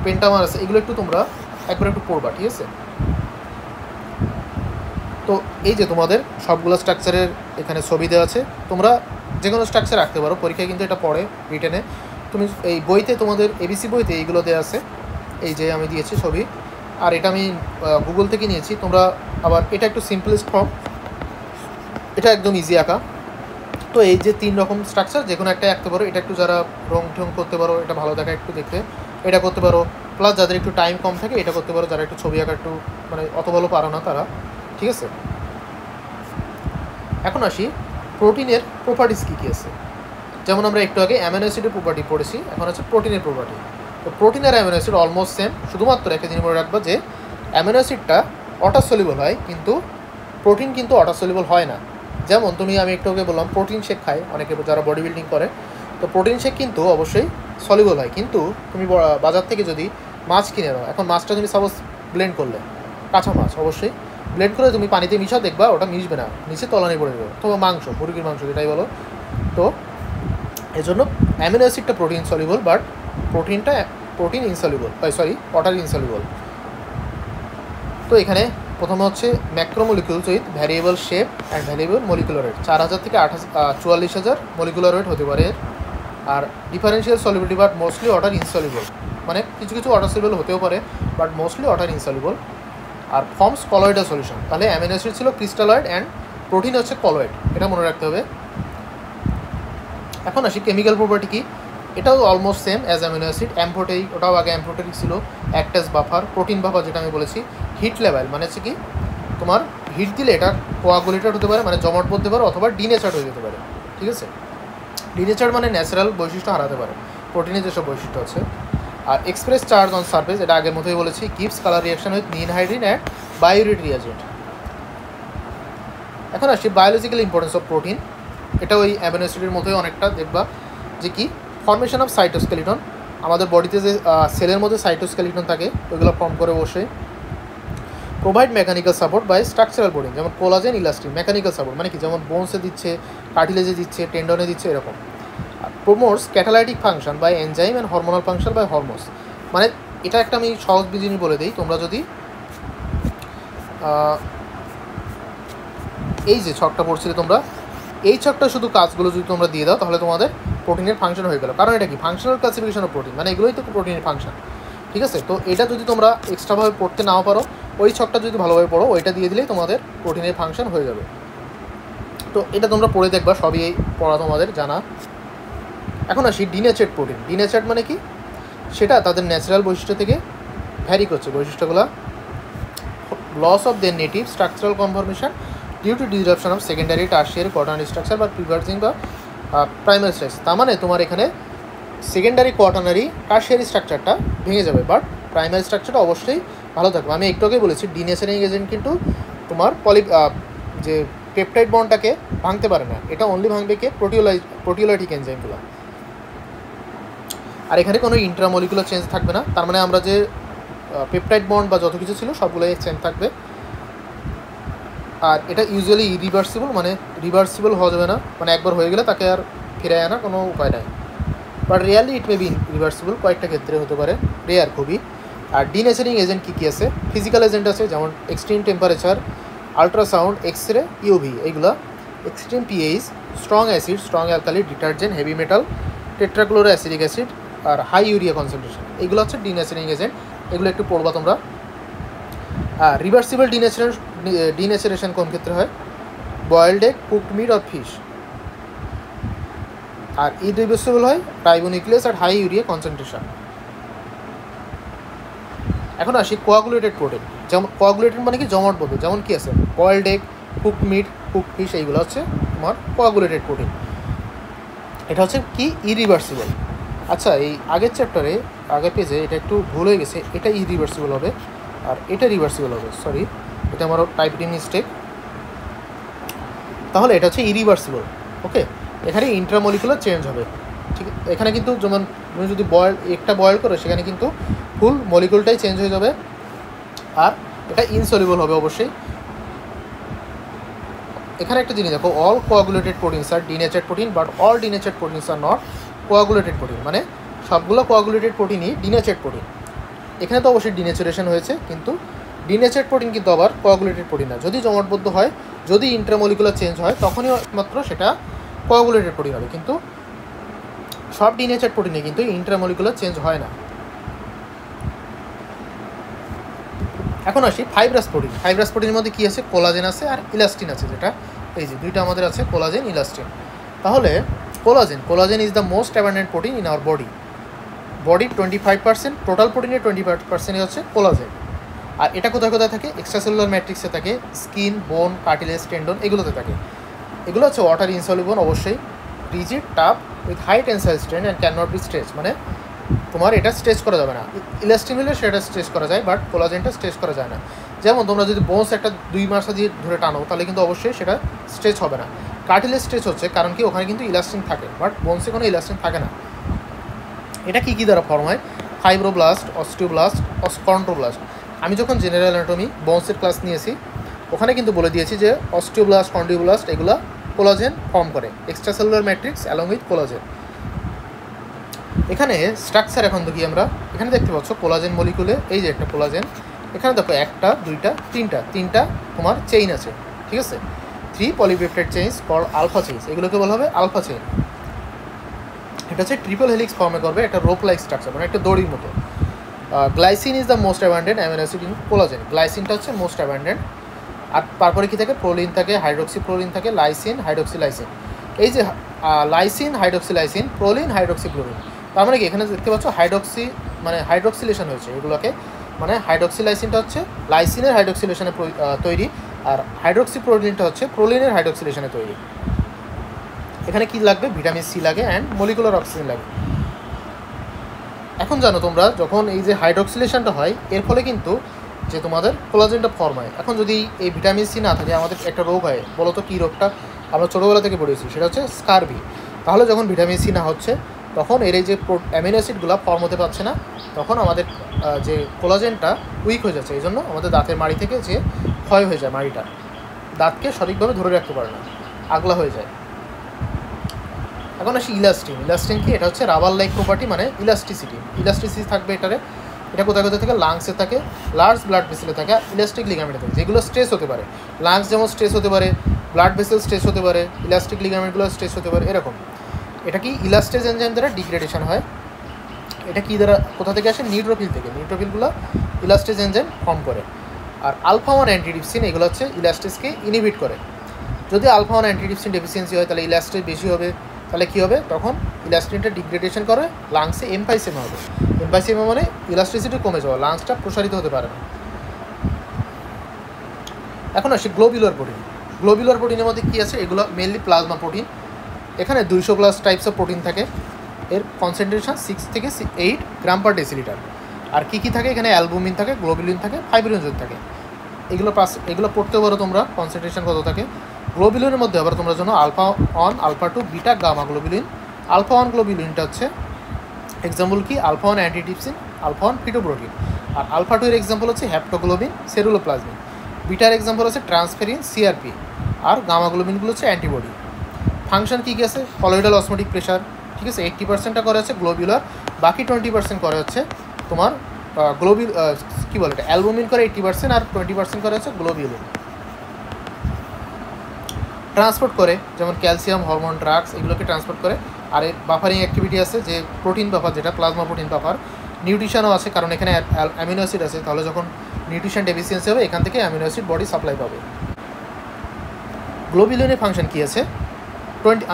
পেন্টামার আছে, এগুলো একটু তোমরা একবার একটু পড়বা, ঠিক আছে? তো এই যে তোমাদের সবগুলো স্ট্রাকচারের এখানে ছবি দেওয়া আছে, তোমরা যে কোনো স্ট্রাকচার রাখতে পারো, পরীক্ষায় কিন্তু এটা পড়ে রিটেনে। তুমি এই বইতে, তোমাদের এবিসি বইতে এইগুলো দেওয়া আছে, এই যে আমি দিয়েছি ছবি, আর এটা আমি গুগল থেকে নিয়েছি। তোমরা আবার এটা একটু সিম্পলেস্ট ফর্ম, এটা একদম ইজি আঁকা। তো এই যে 3 রকম স্ট্রাকচার, যে কোনো একটা আঁকতে পারো। এটা একটু যারা রং ঠং করতে পারো, এটা ভালো দেখা একটু দেখতে, এটা করতে পারো। প্লাস যাদের একটু টাইম কম থাকে এটা করতে পারো, যারা একটু ছবি আঁকা একটু মানে অত ভালো পারো না তারা, ঠিক আছে? এখন আসি প্রোটিনের প্রপার্টিস কী কী আছে। যেমন আমরা একটু আগে অ্যামিনো অ্যাসিডের প্রপার্টি পড়েছি, এখন হচ্ছে প্রোটিনের প্রপার্টি। তো প্রোটিন আর অ্যামিনো অ্যাসিড অলমোস্ট সেম, শুধুমাত্র একটা জিনিস মনে রাখবা যে অ্যামিনো অ্যাসিডটা ওয়াটার সলিউবল হয়, কিন্তু প্রোটিন কিন্তু ওয়াটার সলিউবল হয় না। যেমন আমি একটু আগে বললাম প্রোটিন শেক খায় অনেকে যারা বডি বিল্ডিং করে, তো প্রোটিন শেক কিন্তু অবশ্যই সলিউবল হয়, কিন্তু তুমি বাজার থেকে যদি মাছ কিনে নাও, এখন মাছটা তুমি সাপোজ ব্লেন্ড করলে, কাঁচা মাছ অবশ্যই ব্লেন্ড করে তুমি পানিতে মিশাও, দেখবা ওটা মিশবে না, নিচে তলানি পড়ে যাবে। অথবা মাংস, মুরগির মাংস যেটাই বলো, তো এই জন্য অ্যামিনো অ্যাসিডটা protein soluble, but protein insoluble, sorry water insoluble. তো এখানে প্রথমে হচ্ছে macromolecules with variable shape and variable molecular weight, 4000 থেকে 44,000 মলিকুলার ওয়েট হতে পারে। আর differential solubility but mostly water insoluble, মানে কিছু কিছু ওয়াটার সলিউবল হতেও পারে বাট মোস্টলি ওয়াটার ইনসলিউবল। আর ফর্মস কলয়েডাল সলিউশন, তাহলে অ্যামিনো অ্যাসিড ছিল ক্রিস্টালয়েড অ্যান্ড প্রোটিন হচ্ছে কলয়েড, এটা মনে রাখতে হবে। এখন আসি কেমিক্যাল প্রপার্টি কি, এটাও almost same as amino acid. Amphoteric, ওটাও আগে অ্যাম্ফোটেরিক ছিল। অ্যাক্টাস বাফার, প্রোটিন বাফার যেটা আমি বলেছি। হিট লেভেল মানে হচ্ছে কি, তোমার হিট দিলে এটা কোয়াগুলেটেড হতে পারে, মানে জমাট বলতে পারে, অথবা ডিনেচার্ড হয়ে যেতে পারে, ঠিক আছে? ডিনেচার্ড মানে ন্যাচারাল বৈশিষ্ট্য হারাতে পারে, প্রোটিনের যেসব বৈশিষ্ট্য আছে। আর এক্সপ্রেস চার্জ অন সারফেস, এটা আগের মতোই বলেছি, গিভস কালার রিয়াকশন উইথ নিন হাইড্রিন অ্যান্ড বায়োরিড রিয়াজেন্ট। এখন আসি বায়োলজিক্যাল ইম্পর্টেন্স অফ প্রোটিন, এটা ওই অ্যামিনো অ্যাসিডের মতোই অনেকটা, দেখবা যে কি ফর্মেশন অফ সাইটোস্কেলিটন, আমাদের বডিতে যে সেলের মধ্যে সাইটোস্কেলিটন থাকে ওইগুলো ফর্ম করে বসে। Provide mechanical support by structural protein, যেমন কোলাজেন, ইলাস্টিন। মেকানিক্যাল সাপোর্ট মানে কি, যেমন বোনসে দিচ্ছে, কার্টিলেজে দিচ্ছে, টেন্ডনে দিচ্ছে, এরকম। Promotes catalytic function by enzyme and hormonal function by hormones, মানে এটা একটা আমি সহজ জিনিস বলে দিই, তোমরা যদি এই যে ছকটা পড়ছিলে তোমরা, এই ছকটা শুধু কাজগুলো যদি তোমরা দিয়ে দাও তাহলে তোমাদের প্রোটিনের ফাংশন হয়ে গেল। কারণ এটা কি, ফাংশনাল ক্লাসিফিকেশন অফ প্রোটিন, মানে এগুলোই তো প্রোটিনের ফাংশন, ঠিক আছে? তো এটা যদি তোমরা এক্সট্রাভাবে পড়তে নাও পারো, ওই ছকটা যদি ভালোভাবে পড়ো, ওইটা দিয়ে দিলেই তোমাদের প্রোটিনের ফাংশন হয়ে যাবে। তো এটা তোমরা পড়ে দেখবা, সবই এই পড়া তোমাদের জানা। এখন আসি ডিনেচার্ড প্রোটিন। ডিনেচার্ড মানে কি, সেটা তাদের ন্যাচারাল বৈশিষ্ট্য থেকে ভ্যারি করছে বৈশিষ্ট্যগুলো। Loss of their native structural conformation due to disruption of secondary, tertiary, quaternary structure বা প্রিভার্জিং বা প্রাইমারি স্ট্রাকচার। তার মানে তোমার এখানে সেকেন্ডারি, কোয়াটারনারি, টারশিয়ারি স্ট্রাকচারটা ভেঙে যাবে, বাট প্রাইমারি স্ট্রাকচারটা অবশ্যই ভালো থাকবে। আমি একটু আগে বলেছি ডিনেচারিং এজেন্ট কিন্তু তোমার যে পেপটাইড বন্ডটাকে ভাঙতে পারে না, এটা অনলি ভাঙবে কে, প্রোটিওলাইটিক এনজাইমগুলো। আর এখানে কোনো ইন্ট্রামলিকুলার চেঞ্জ থাকবে না, তার মানে আমরা যে পেপটাইড বন্ড বা যত কিছু ছিল সবগুলোই সেম থাকবে। আর এটা ইউজুয়ালি ইরিভার্সিবল, মানে রিভার্সিবল হওয়া যাবে না, মানে একবার হয়ে গেলে তাকে আর ফিরে আনা কোনো উপায় নাই। But really it may be reversible, কয়েকটা ক্ষেত্রে হতে পারে, রেয়ার খুবই। আর ডিনেচারিং এজেন্ট কী কী আছে? ফিজিক্যাল এজেন্ট আছে, যেমন extreme temperature, ultrasound, X ray, UV, এইগুলো। Extreme pH, strong acid, strong alkali, detergent, heavy metal, tetrachloro acidic acid, আর হাই ইউরিয়া কনসেন্ট্রেশন, এগুলো হচ্ছে ডিনেচারিং এজেন্ট। এগুলো একটু পড়বা তোমরা। রিভার্সিবল ডিনেচারেশন কোন ক্ষেত্রে হয়? Boiled egg, cooked meat or fish. আর ইরিভার্সিবল হয় রাইবোনিউক্লিয়াস আর হাই ইউরিয়া কনসেন্ট্রেশন। এখন আসি কোয়াগুলেটেড প্রোটিন। যেমন কোয়াগুলেটেড মানে কি? জমাটবদ্ধ। যেমন কি আছে? Boiled egg, cooked meat, cooked fish, এইগুলো হচ্ছে তোমার কোয়াগুলেটেড প্রোটিন। এটা হচ্ছে কি? ইরিভার্সিবল। আচ্ছা, এই আগের চ্যাপ্টারে আগের পেজে এটা একটু ভুল হয়ে গেছে, এটা ইরিভার্সিবল হবে আর এটা রিভার্সিবল হবে, সরি, এটা আমারও টাইপিং মিস্টেক। তাহলে এটা হচ্ছে ইরিভার্সিবল। ওকে, এখানে ইন্ট্রামলিকুলার চেঞ্জ হবে, ঠিক। এখানে কিন্তু যেমন তুমি যদি একটা বয়েল করো, সেখানে কিন্তু ফুল মলিকুলটাই চেঞ্জ হয়ে যাবে। আর এটা ইনসলিবল হবে অবশ্যই। এখানে একটা জিনিস দেখো, all coagulated proteins are denatured protein, but all denatured proteins are not coagulated protein. মানে সবগুলো কোয়াগুলেটেড প্রোটিনই ডিনেচার্ড প্রোটিন। এখানে তো অবশ্যই ডিনেচারেশন হয়েছে, কিন্তু ডিনেচার্ড প্রোটিন কিন্তু আবার কোয়াগুলেটেড প্রোটিন না। যদি জমাটবদ্ধ হয়, যদি ইন্ট্রামলিকুলার চেঞ্জ হয়, তখনই মাত্র সেটা কোয়াগুলেটেড প্রোটিন হবে। কিন্তু সব ডিনেচার্ড প্রোটিনে কিন্তু ইন্ট্রামলিকুলার চেঞ্জ হয় না। এখন আসি ফাইব্রাস প্রোটিন। ফাইব্রাস প্রোটিনের মধ্যে কী আছে? কোলাজেন আছে আর ইলাস্টিন আছে, যেটা এই যে দুইটা আমাদের আছে, কোলাজেন, ইলাস্টিন। তাহলে collagen is the most abundant protein in our বডির 25%, টোটাল প্রোটিনের 25% হচ্ছে কোলাজেন। আর এটা কোথায় কোথায় থাকে? এক্সট্রাসেলুলার ম্যাট্রিক্সে থাকে, স্কিন, বোন, কার্টিলেজ, টেন্ডন, এগুলোতে থাকে। এগুলো হচ্ছে ওয়াটার ইনসলিবল অবশ্যই, rigid, tough, with high tensile strength and can not be stretch. মানে তোমার এটা স্ট্রেচ করা যাবে না। ইলাস্টিন হলে সেটা স্ট্রেচ করা যায়, বাট কোলাজেনটা স্ট্রেচ করা যায় না। যেমন তোমরা যদি বোনস একটা 2 মাস দিয়ে ধরে টানো, তাহলে কিন্তু অবশ্যই সেটা স্ট্রেচ হবে না। কার্টিলেজ স্ট্রেচ হচ্ছে, কারণ কি? ওখানে কিন্তু ইলাস্টিন থাকে, বাট বোনসে কোনো ইলাস্টিন থাকে না। এটা কী কী দ্বারা ফর্ম হয়? Fibroblast, osteoblast, chondroblast. আমি যখন জেনারেল অ্যানাটমি বোনসের ক্লাস নিয়েছি, ওখানে কিন্তু বলে দিয়েছি যে অস্টিওব্লাস্ট, কন্ড্রোব্লাস্ট এগুলো কোলাজেন ফর্ম করে, extracellular matrix along with collagen. এখানে স্ট্রাকচার এখন দেখি আমরা। এখানে দেখতে পাচ্ছ কোলাজেন মলিকুলে, এই যে একটা কোলাজেন, এখানে দেখো 1, 2, 3টা তোমার চেইন আছে, ঠিক আছে? 3 polypeptide chains call alpha chains, এগুলোকে বলা হবে আলফা চেইন। এটা হচ্ছে ট্রিপল হেলিক্স ফর্মে করবে, একটা রোপ লাইক স্ট্রাকচার, মানে একটা দড়ির মতো। Glycine is the most abundant amino acid in collagen. গ্লাইসিনটা হচ্ছে মোস্ট অ্যাবান্ডেন্ট। আর তারপরে কী থাকে? প্রোলিন থাকে, হাইড্রক্সি প্রোলিন থাকে, লাইসিন, হাইড্রক্সিলাইসিন। এই যে লাইসিন, হাইড্রক্সিলাইসিন, প্রোলিন, হাইড্রক্সিক্লোরিন, তার মানে কি? এখানে দেখতে পাচ্ছ হাইড্রক্সি, মানে হাইড্রক্সিলেশন হয়েছে এগুলোকে। মানে হাইড্রক্সিলাইসিনটা হচ্ছে লাইসিনের হাইড্রক্সিলেশনে তৈরি, আর হাইড্রক্সি প্রোলিনটা হচ্ছে প্রোলিনের হাইড্রক্সিলেশনে তৈরি। এখানে কি লাগবে? ভিটামিন সি লাগে অ্যান্ড মলিকুলার অক্সিজেন লাগে। এখন জানো তোমরা, যখন এই যে হাইড্রক্সিলেশনটা হয়, এর ফলে কিন্তু যে তোমাদের কোলাজেনটা ফর্ম হয়। এখন যদি এই ভিটামিন সি না থাকে, আমাদের একটা রোগ হয়, বলো তো কী রোগটা? আমরা ছোটোবেলা থেকে পড়েছি, সেটা হচ্ছে স্কারবি। তাহলে যখন ভিটামিন সি না হচ্ছে, তখন এর এই যে অ্যামিনো অ্যাসিডগুলো ফর্ম হতে পারছে না, তখন আমাদের যে কোলাজেনটা উইক হয়ে যাচ্ছে। এই জন্য আমাদের দাঁতের মাড়ি থেকে যে ক্ষয় হয়ে যায়, মাড়িটা দাঁতকে সঠিকভাবে ধরে রাখতে পারে না, আগলা হয়ে যায়। এখন আসি ইলাস্টিন। ইলাস্টিন কি? এটা হচ্ছে রাবার লাইক প্রপার্টি, মানে ইলাস্টিসিটি থাকবে এটারে। এটা কোথায় কোথায় থাকে? লাংসে থাকে, লার্জ ব্লাড ভেসেলে থাকে, ইলাস্টিক লিগামেন্টে থাকে, যেগুলো স্ট্রেস হতে পারে। লাংস যেমন স্ট্রেস হতে পারে, ব্লাড ভেসেল স্ট্রেস হতে পারে, ইলাস্টিক লিগামেন্টগুলো স্ট্রেস হতে পারে, এরকম। এটা কি? ইলাস্টেজ এনজাইম দ্বারা ডিগ্রেডেশন হয়। এটা কি দ্বারা? কোথা থেকে আসে? নিউট্রোফিল থেকে। নিউট্রোফিলগুলো ইলাস্টেজ এনজাইম ফর্ম করে। আর আলফা 1 অ্যান্টিডিপসিন, এগুলো হচ্ছে ইলাস্টেজকে ইনহিবিট করে। যদি আলফা 1 অ্যান্টিডিপসিন ডেফিসিয়েন্সি হয়, তাহলে ইলাস্টেজ বেশি হবে। তাহলে কী হবে? তখন ইলাস্টিনটা ডিগ্রেডেশন করে, লাংসে এমফাইসেমা হবে। এমফাইসেমা মানে ইলাস্ট্রিসিটি কমে যাওয়া, লাংসটা প্রসারিত হতে পারে না। এখন আসি গ্লোবিউলার প্রোটিন। গ্লোবিউলার প্রোটিনের মধ্যে কী আছে? এগুলো মেনলি প্লাজমা প্রোটিন। এখানে 200+ টাইপস অফ প্রোটিন থাকে। এর কনসেন্ট্রেশন 6 থেকে 8 গ্রাম পার ডেসিলিটার। আর কী কী থাকে? এখানে অ্যালবুমিন থাকে, গ্লোবিউলিন থাকে, ফাইব্রিনোজেন থাকে। এগুলো পড়তে পারো তোমরা, কনসেন্ট্রেশন কত থাকে। গ্লোবিউলিনের মধ্যে আবার তোমরা জানো alpha 1, alpha 2, beta, gamma globulin. Alpha 1 গ্লোবিউলিনটা হচ্ছে এক্সাম্পল কি? Alpha 1 antitrypsin, alpha 1 fetoprotein. আর আলফা 2 এর এক্সাম্পল হচ্ছে হ্যাপ্টোগ্লোবিন, সেরুলোপ্লাজমিন। বিটার এক্সাম্পল হচ্ছে ট্রান্সফেরিন, সিআরপি, আর গামা গ্লোবিনগুলো হচ্ছে অ্যান্টিবডি। ফাংশন কী কী আছে? কলয়েডাল অসমোটিক প্রেশার, ঠিক আছে, 80%টা করে হচ্ছে গ্লোবিউলার, বাকি 20% করে হচ্ছে তোমার কী বলে এটা, অ্যালবুমিন করে 80% আর 20% করে হচ্ছে গ্লোবিউলিন। ট্রান্সপোর্ট করে যেমন ক্যালসিয়াম, হরমোন, ড্রাগস, এগুলোকে ট্রান্সপোর্ট করে। আর এর বাফারিং অ্যাক্টিভিটি আছে, যে প্রোটিন বাফার, যেটা প্লাজমা প্রোটিন বাফার। নিউট্রিশনও আছে, কারণ এখানে অ্যামিনো অ্যাসিড আছে, তাহলে যখন নিউট্রিশন ডেফিসিয়েন্সি হবে এখান থেকে অ্যামিনো অ্যাসিড বডি সাপ্লাই পাবে। গ্লোবিউলিনের ফাংশন কী আছে?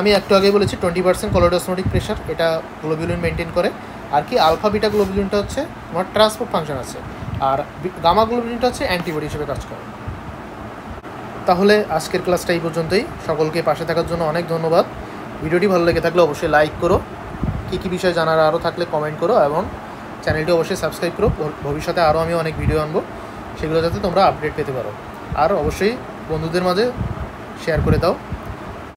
আমি একটু আগে বলেছি 20% কলয়েডাল অসমোটিক প্রেশার, এটা গ্লোবিউলিন মেনটেন করে। আর কি আলফা বিটা গ্লোবিউলিনটা হচ্ছে তোমার ট্রান্সপোর্ট ফাংশন আছে, আর গামা গ্লোবিউলিনটা হচ্ছে অ্যান্টিবডি হিসেবে কাজ করে। তাহলে আজকের ক্লাসটা এই পর্যন্তই। সকলকে পাশে থাকার জন্য অনেক ধন্যবাদ। ভিডিওটি ভালো লেগে থাকলে অবশ্যই লাইক করো, কী কী বিষয় জানার আরও থাকলে কমেন্ট করো, এবং চ্যানেলটি অবশ্যই সাবস্ক্রাইব করো। ভবিষ্যতে আরও আমি অনেক ভিডিও আনবো, সেগুলো যাতে তোমরা আপডেট পেতে পারো। আর অবশ্যই বন্ধুদের মাঝে শেয়ার করে দাও।